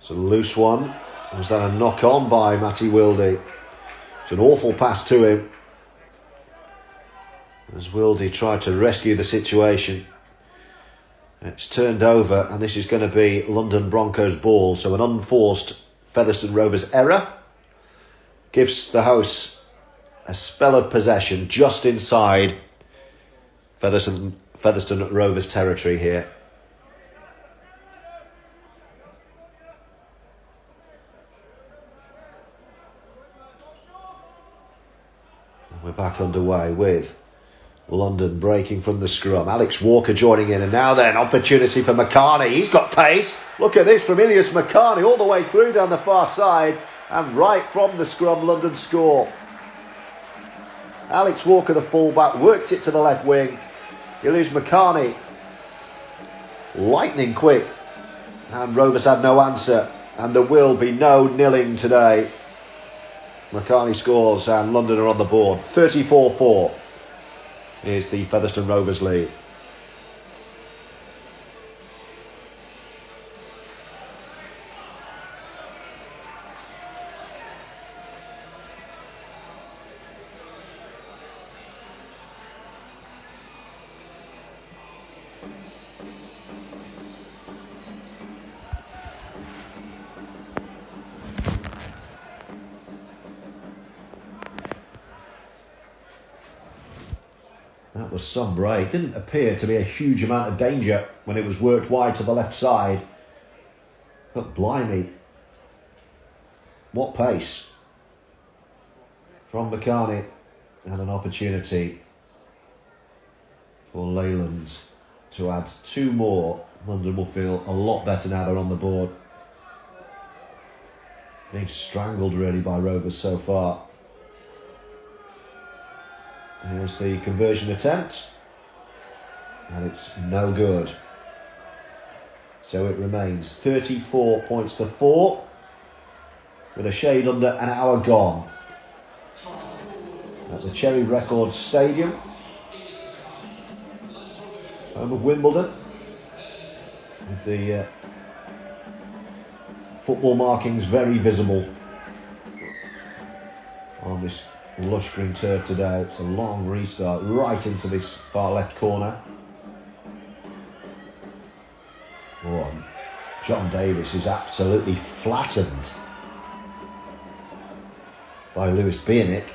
It's a loose one. Was that a knock on by Matty Wildy? It's an awful pass to him as Wildy tried to rescue the situation. It's turned over and this is going to be London Broncos ball. So an unforced Featherstone Rovers error gives the hosts a spell of possession just inside Featherstone Rovers territory here. We're back underway with London breaking from the scrum. Alex Walker joining in, and now then, opportunity for McCarney. He's got pace. Look at this from Ilias McCarney all the way through down the far side, and right from the scrum, London score. Alex Walker, the fullback, worked it to the left wing. Ilias McCarney, lightning quick, and Rovers had no answer, and there will be no nilling today. McCarney scores and London are on the board. 34-4 is the Featherstone Rovers lead. That was some break. Didn't appear to be a huge amount of danger when it was worked wide to the left side. But blimey, what pace from McCartney, and an opportunity for Leyland to add 2 more. London will feel a lot better now they're on the board. Being strangled really by Rovers so far. Here's the conversion attempt, and it's no good. So it remains 34 points to 4, with a shade under an hour gone. At the Cherry Records Stadium, home of Wimbledon, with the football markings very visible on this lush green turf today. It's a long restart right into this far left corner. Oh, John Davis is absolutely flattened by Lewis Bieniek.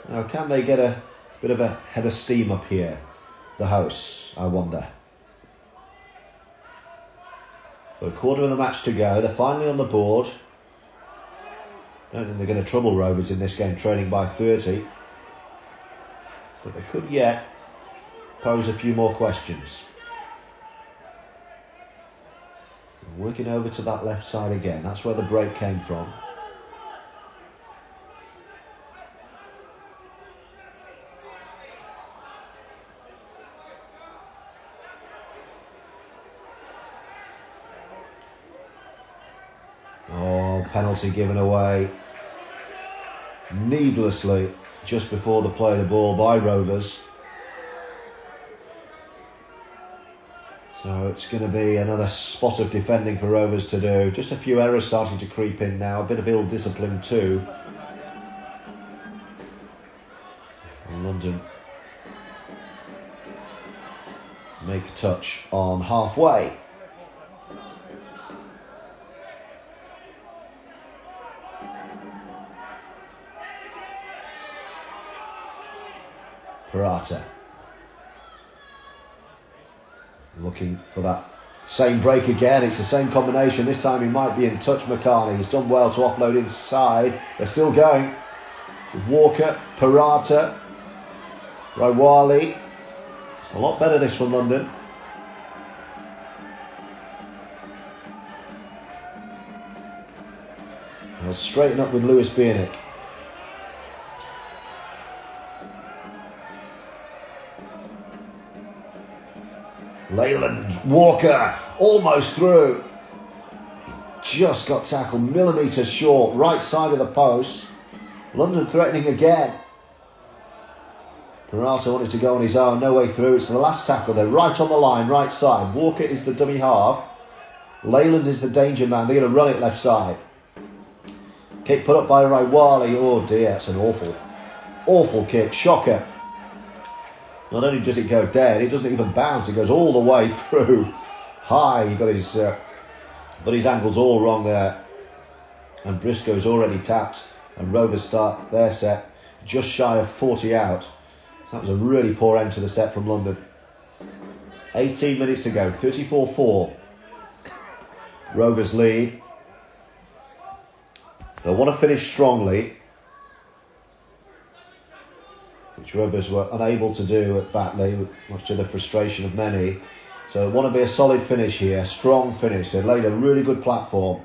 Now, can they get a bit of a head of steam up here, the hosts, I wonder? But a quarter of the match to go. They're finally on the board. I don't think they're going to trouble Rovers in this game, trailing by 30. But they could yet pose a few more questions. Working over to that left side again. That's where the break came from. Oh, penalty given away needlessly just before the play of the ball by Rovers. So it's going to be another spot of defending for Rovers to do. Just a few errors starting to creep in now, a bit of ill discipline too. And London make touch on halfway. Parata looking for that same break again. It's the same combination. This time he might be in touch. McCartney, he's done well to offload inside. They're still going with Walker, Parata, Rawali. It's a lot better this from London. They'll straighten up with Lewis Bieniek. Leyland, Walker, almost through. Just got tackled millimetres short, right side of the post. London threatening again. Parata wanted to go on his own, no way through. It's the last tackle. They're right on the line, right side. Walker is the dummy half. Leyland is the danger man. They're going to run it left side. Kick put up by Rawali. Oh dear, it's an awful kick. Shocker. Not only does it go dead, it doesn't even bounce. It goes all the way through. High. He got his ankles all wrong there. And Briscoe's already tapped. And Rovers start their set just shy of 40 out. So that was a really poor end to the set from London. 18 minutes to go. 34-4. Rovers lead. They want to finish strongly, which Rovers were unable to do at Batley, much to the frustration of many. So they want to be a solid finish here, strong finish. They've laid a really good platform.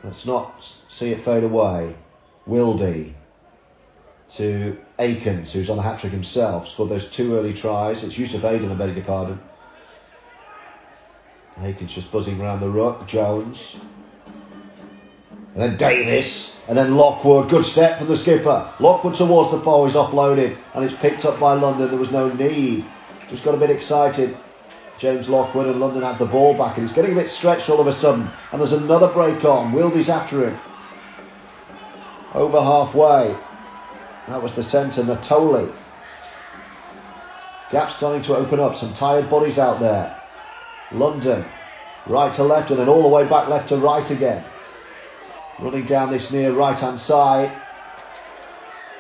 Let's not see it fade away. Wildy to Akins, who's on the hat-trick himself, scored those 2 early tries. It's Yusuf Aiden, I beg your pardon. Akins just buzzing around the ruck. Jones. And then Davis, and then Lockwood. Good step from the skipper. Lockwood towards the pole, he's offloaded, and it's picked up by London. There was no need. Just got a bit excited. James Lockwood, and London had the ball back, and it's getting a bit stretched all of a sudden. And there's another break on. Wildy's after him. Over halfway. That was the centre, Natoli. Gap starting to open up. Some tired bodies out there. London, right to left and then all the way back left to right again. Running down this near right-hand side.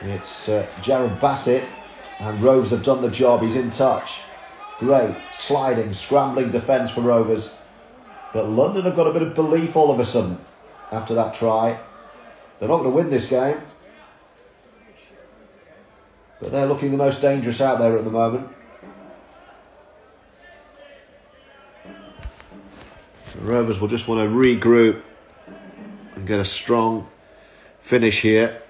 It's Jared Bassett, and Rovers have done the job. He's in touch. Great, sliding, scrambling defence for Rovers. But London have got a bit of belief all of a sudden after that try. They're not going to win this game, but they're looking the most dangerous out there at the moment. The Rovers will just want to regroup and get a strong finish here.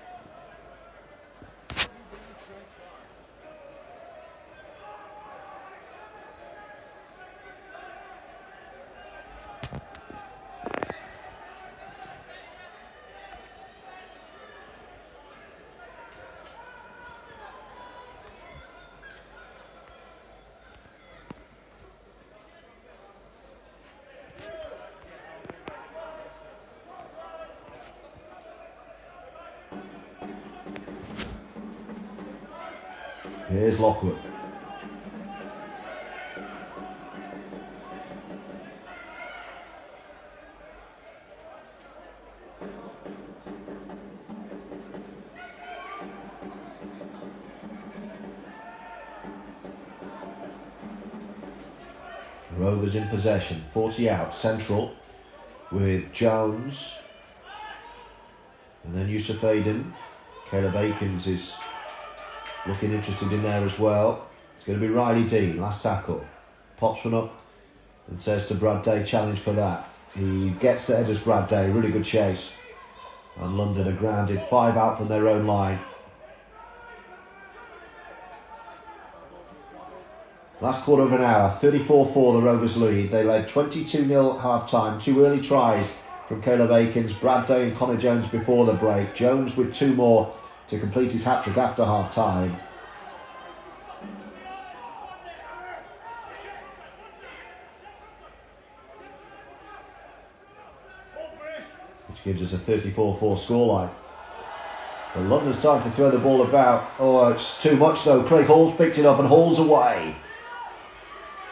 Here's Lockwood. Rovers in possession, 40 out, central with Jones and then Yusuf Aiden. Caleb Akins is looking interested in there as well. It's going to be Riley Dean, last tackle. Pops one up and says to Brad Day, challenge for that. He gets there, does Brad Day, really good chase. And London are grounded, 5 out from their own line. Last quarter of an hour, 34-4 the Rovers lead. They led 22-0 half-time. 2 early tries from Caleb Akins, Brad Day and Connor Jones before the break. Jones with 2 more to complete his hat-trick after half-time. Which gives us a 34-4 scoreline. But London's starting to throw the ball about. Oh, it's too much though. Craig Hall's picked it up and Hall's away.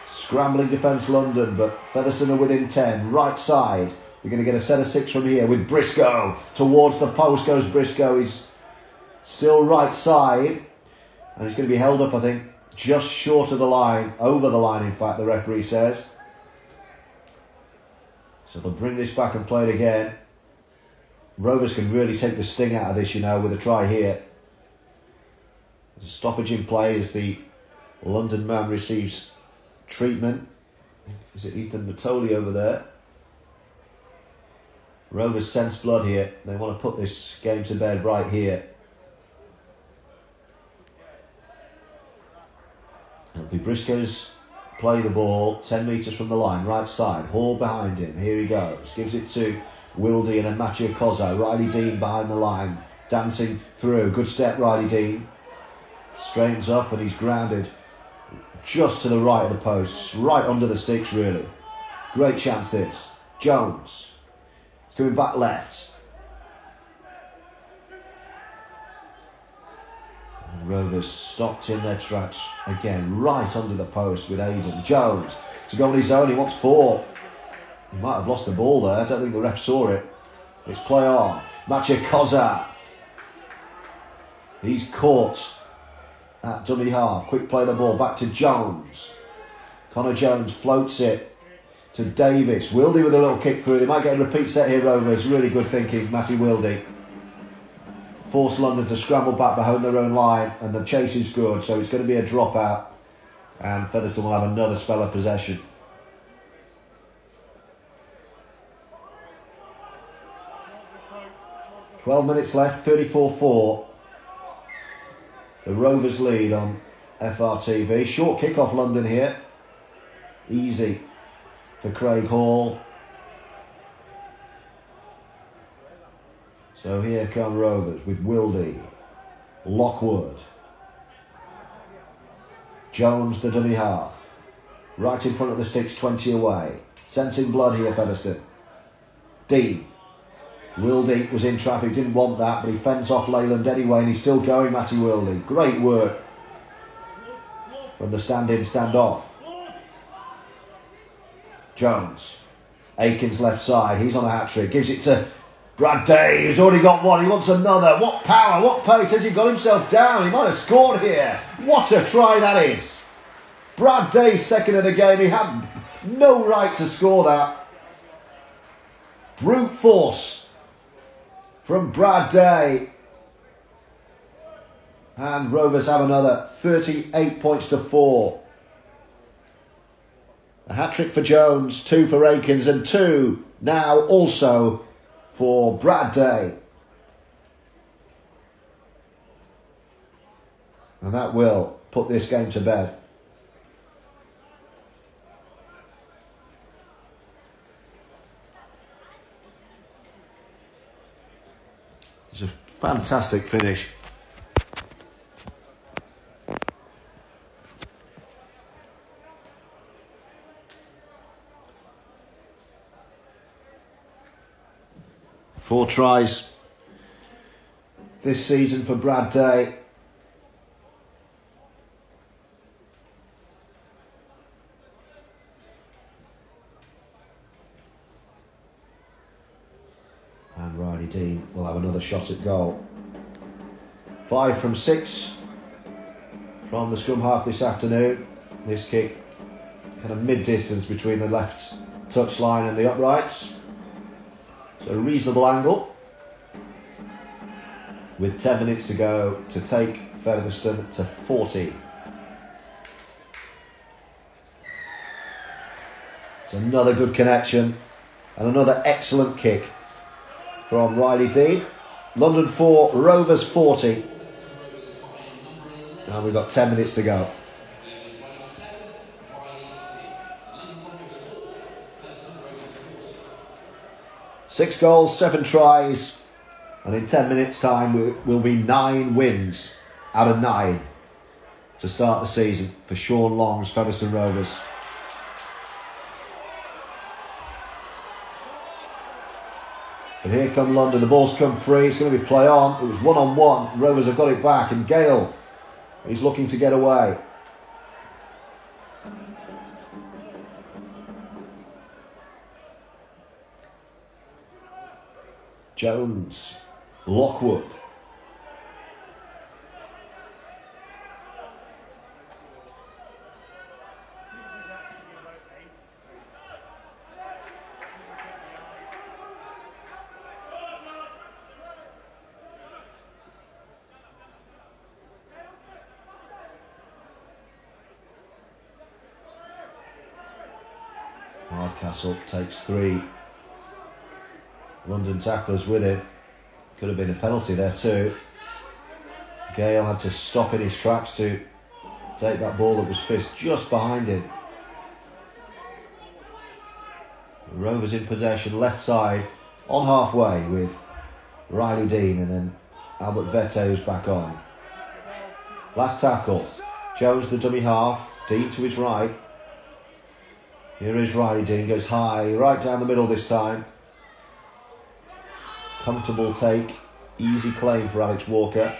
Scrambling defence London, but Featherstone are within 10. Right side. They're going to get a set of 6 from here with Briscoe. Towards the post goes Briscoe. He's still right side, and he's going to be held up, I think, just short of the line, over the line in fact, the referee says. So they'll bring this back and play it again. Rovers can really take the sting out of this, you know, with a try here. There's a stoppage in play as the London man receives treatment. Is it Ethan Natoli over there? Rovers sense blood here. They want to put this game to bed right here. It'll be Briscoe's play the ball 10 metres from the line, right side. Hall behind him. Here he goes. Gives it to Wildy and then Matthew Kozzo. Riley Dean behind the line. Dancing through. Good step, Riley Dean. Straightens up and he's grounded just to the right of the post. Right under the sticks, really. Great chance this. Jones. He's coming back left. Rovers stopped in their tracks again, right under the post with Aiden. Jones to go on his own, he wants 4. He might have lost the ball there, I don't think the ref saw it. It's play on. Matcha Koza. He's caught at dummy half. Quick play the ball back to Jones. Connor Jones floats it to Davis. Wildy with a little kick through. They might get a repeat set here, Rovers. Really good thinking, Matty Wildy. Force London to scramble back behind their own line, and the chase is good, so it's going to be a dropout, and Featherstone will have another spell of possession. "12 minutes left, 34-4. The Rovers lead on FRTV. Short kick-off London here. Easy for Craig Hall. So here come Rovers with Wildy, Lockwood, Jones the dummy half, right in front of the sticks, 20 away, sensing blood here Featherstone. Dean, Wildy was in traffic, didn't want that, but he fends off Leyland anyway and he's still going, Matty Wildy. Great work from the stand-in, stand-off. Jones. Aikens left side. He's on a hat-trick. Gives it to Brad Day, who's already got one. He wants another. What power, what pace. Has he got himself down? He might have scored here. What a try that is. Brad Day, second of the game. He had no right to score that. Brute force from Brad Day. And Rovers have another 38 points to 4. A hat-trick for Jones, 2 for Aikens, and 2 now also for Brad Day. And that will put this game to bed. It's a fantastic finish. Four tries this season for Brad Day. And Riley Dean will have another shot at goal. 5 from 6 from the scrum half this afternoon. This kick kind of mid-distance between the left touchline and the uprights. So a reasonable angle. With 10 minutes to go to take Featherstone to 40. It's another good connection and another excellent kick from Riley Dean. London 4, Rovers 40. And we've got 10 minutes to go. 6 goals, 7 tries, and in 10 minutes' time will be 9 wins out of 9 to start the season for Sean Long's Featherstone Rovers. But here come London, the ball's come free, it's going to be play on. It was 1-on-1, Rovers have got it back, and Gale is looking to get away. Jones, Lockwood. Hardcastle takes 3. London tacklers with it. Could have been a penalty there too. Gale had to stop in his tracks to take that ball that was fizzed just behind him. The Rovers in possession, left side, on halfway with Riley Dean, and then Albert Vete who's back on. Last tackle. Jones the dummy half, Dean to his right. Here is Riley Dean, goes high, right down the middle this time. Comfortable take, easy claim for Alex Walker.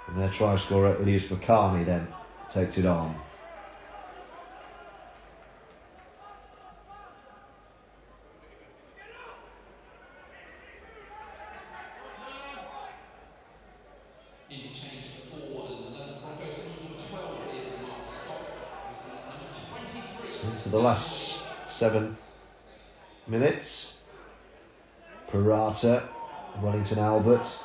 And their try scorer, Ilias Bakani, then takes it on. Interchange for the Broncos. Number 12 is Mark Scott. Number 23. Into the last 7 minutes. Parata, Wellington Albert.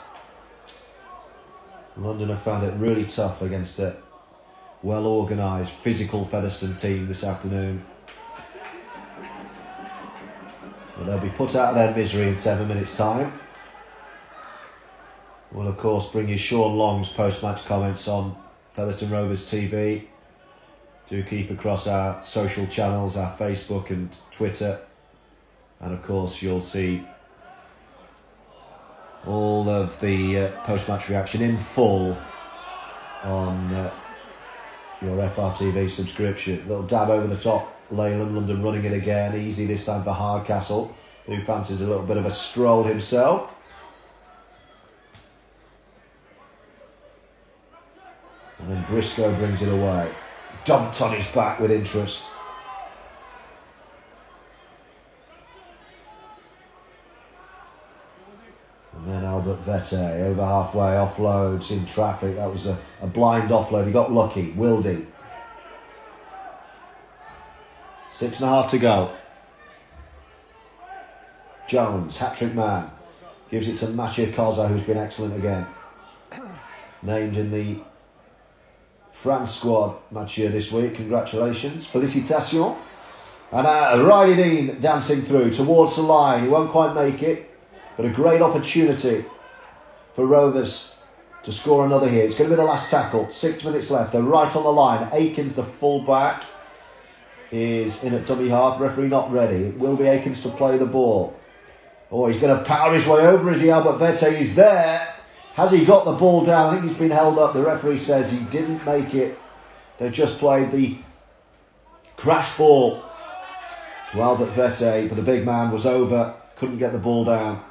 London have found it really tough against a well-organised, physical Featherstone team this afternoon. But they'll be put out of their misery in 7 minutes' time. We'll of course bring you Sean Long's post-match comments on Featherstone Rovers TV. Do keep across our social channels, our Facebook and Twitter. And of course you'll see all of the post-match reaction in full on your FRTV subscription. Little dab over the top, Leyland, London running it again, easy this time for Hardcastle, who fancies a little bit of a stroll himself. And then Briscoe brings it away. Dumped on his back with interest. And then Albert Vete, over halfway, offloads in traffic. That was a blind offload. He got lucky. Wildy. 6.5 to go. Jones, hat-trick man. Gives it to Mathieu Koza, who's been excellent again. Named in the France squad, Mathieu, this week. Congratulations. Félicitations. And Riding dancing through towards the line. He won't quite make it. But a great opportunity for Rovers to score another here. It's going to be the last tackle. 6 minutes left. They're right on the line. Akins, the full-back, is in at dummy half. Referee not ready. It will be Akins to play the ball. Oh, he's going to power his way over, is he? Albert Vete, he's there. Has he got the ball down? I think he's been held up. The referee says he didn't make it. They just played the crash ball to Albert Vete, but the big man was over. Couldn't get the ball down.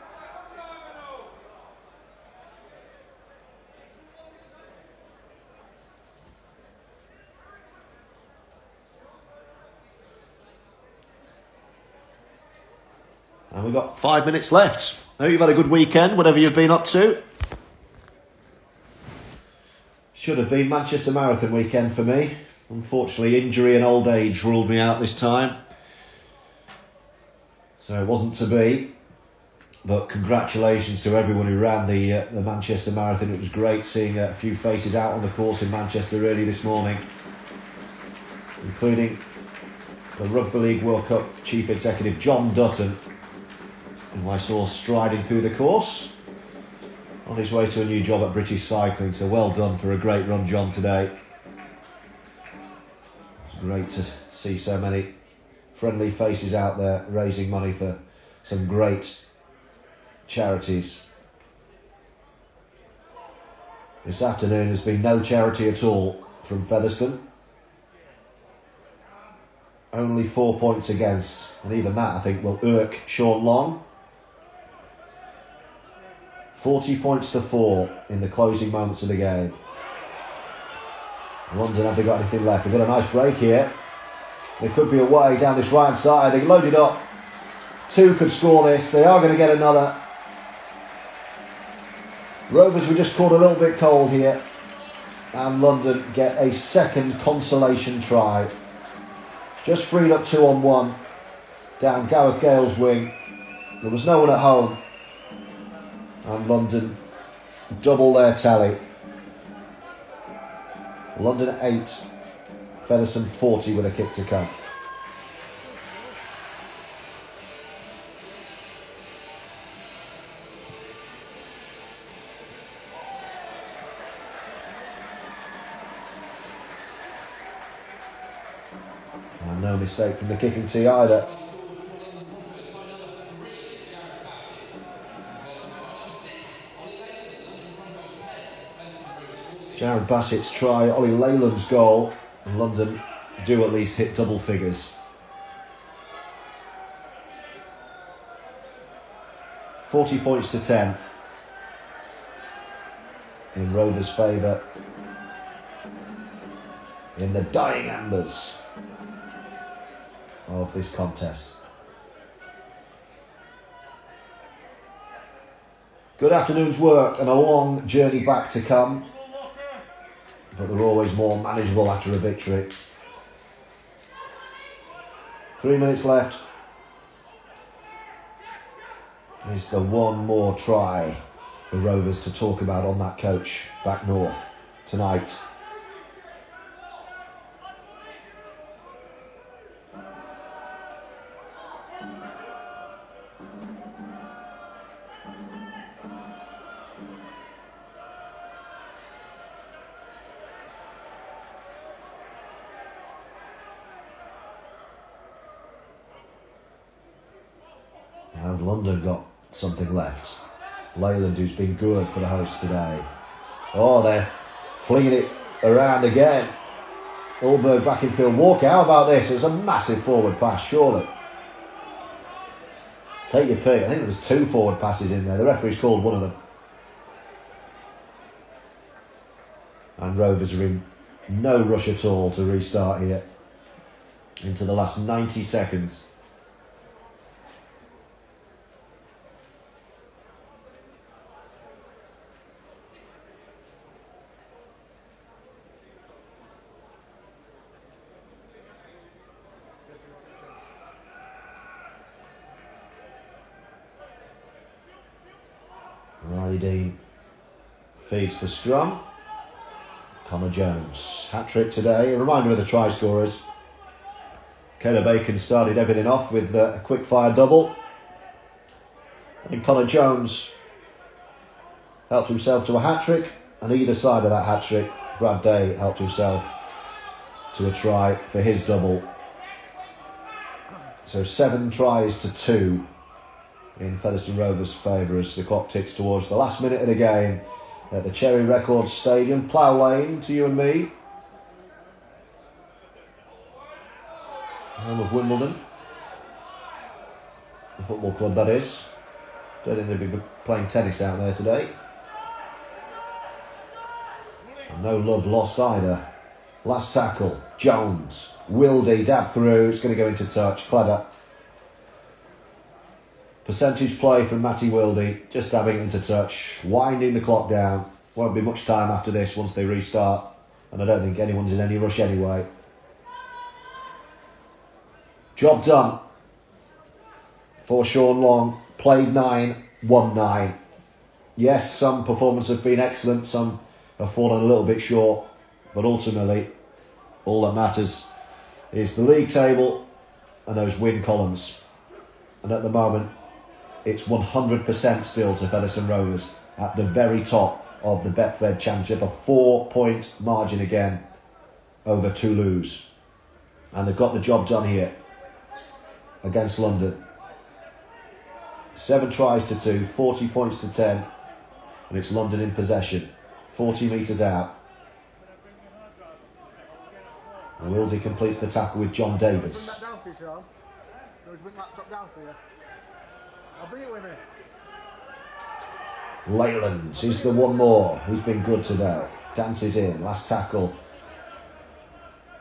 And we've got 5 minutes left. I hope you've had a good weekend, whatever you've been up to. Should have been Manchester Marathon weekend for me. Unfortunately, injury and old age ruled me out this time. So it wasn't to be. But congratulations to everyone who ran the Manchester Marathon. It was great seeing a few faces out on the course in Manchester early this morning, including the Rugby League World Cup Chief Executive John Dutton, who I saw striding through the course on his way to a new job at British Cycling. So well done for a great run, John, today. It's great to see so many friendly faces out there raising money for some great charities. This afternoon there's been no charity at all from Featherstone. Only 4 points against, and even that I think will irk Sean Long. 40 points to 4 in the closing moments of the game. London, have they got anything left? They've got a nice break here. They could be away down this right side. They loaded up. 2 could score this. They are going to get another. Rovers were just caught a little bit cold here. And London get a second consolation try. Just freed up 2-on-1 down Gareth Gale's wing. There was no one at home. And London double their tally. London 8, Featherstone 40 with a kick to come. And no mistake from the kicking tee either. Jared Bassett's try, Ollie Leyland's goal, and London do at least hit double figures. 40 points to 10 in Rovers' favour in the dying embers of this contest. Good afternoon's work and a long journey back to come, but they're always more manageable after a victory. 3 minutes left. Is the one more try for Rovers to talk about on that coach back north tonight. And London got something left. Leyland, who's been good for the hosts today. Oh, they're flinging it around again. Ulberg back in field. Walker, how about this? It was a massive forward pass, surely. Take your pick. I think there was 2 forward passes in there. The referee's called one of them. And Rovers are in no rush at all to restart here. Into the last 90 seconds. Riley Dean feeds the scrum. Connor Jones, hat-trick today. A reminder of the try scorers. Caleb Bacon started everything off with a quick-fire double. And Connor Jones helped himself to a hat-trick. And either side of that hat-trick, Brad Day helped himself to a try for his double. So 7 tries to 2 in Featherstone Rovers' favour as the clock ticks towards the last minute of the game at the Cherry Records Stadium. Plough Lane to you and me. Home of Wimbledon. The football club, that is. Don't think they'd be playing tennis out there today. And no love lost either. Last tackle, Jones. Wildy, dab through, it's going to go into touch. Clever. Percentage play from Matty Wildy, just dabbing into touch, winding the clock down. Won't be much time after this once they restart, and I don't think anyone's in any rush anyway. Job done for Sean Long. Played 9, won 9. Yes, some performances have been excellent, some have fallen a little bit short, but ultimately, all that matters is the league table and those win columns. And at the moment, it's 100% still to Featherstone Rovers at the very top of the Betfred Championship. A 4-point margin again over Toulouse. And they've got the job done here against London. 7 tries to 2, 40 points to 10. And it's London in possession. 40 metres out. And Wildy completes the tackle with John Davis. Bring that down for you, Sean. Bring that top down for you. I'll bring it with me. Leyland is the one more. He's been good today. Dances in. Last tackle.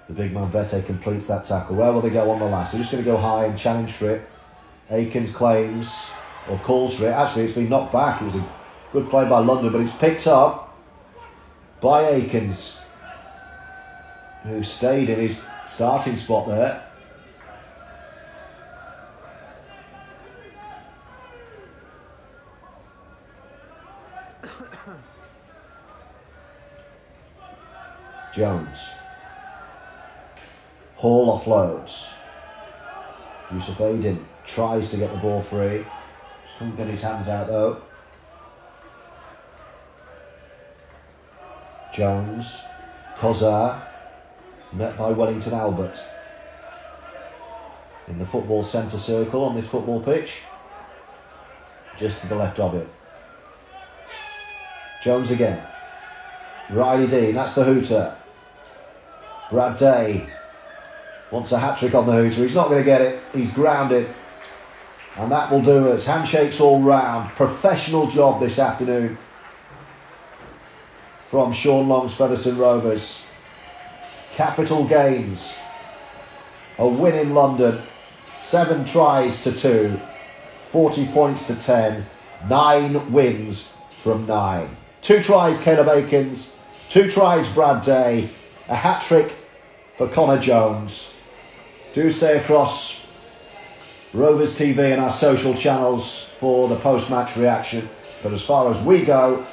The big man Vete completes that tackle. Where will they go on the last? They're just going to go high and challenge for it. Aikens claims or calls for it. Actually, it's been knocked back. It was a good play by London, but it's picked up by Aikens, who stayed in his starting spot there. Jones. Hall offloads. Yusuf Aydin tries to get the ball free. Couldn't get his hands out though. Jones. Kozar. Met by Wellington Albert. In the football centre circle on this football pitch. Just to the left of it. Jones again. Riley Dean, that's the hooter. Brad Day wants a hat-trick on the hooter. He's not going to get it. He's grounded. And that will do us. Handshakes all round. Professional job this afternoon from Sean Long's Featherstone Rovers. Capital gains. A win in London. 7 tries to 2. 40 points to 10. 9 wins from 9. 2 tries Caleb Aikens. 2 tries Brad Day. A hat-trick for Connor Jones. Do stay across Rovers TV and our social channels for the post-match reaction. But as far as we go,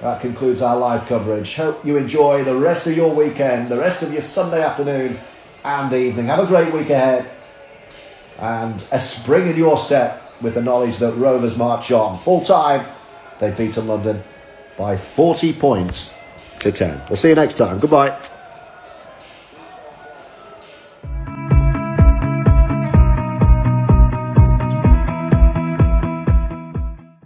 that concludes our live coverage. Hope you enjoy the rest of your weekend, the rest of your Sunday afternoon and evening. Have a great week ahead. And a spring in your step with the knowledge that Rovers march on. Full time, they beat London by 40 points to 10. We'll see you next time. Goodbye.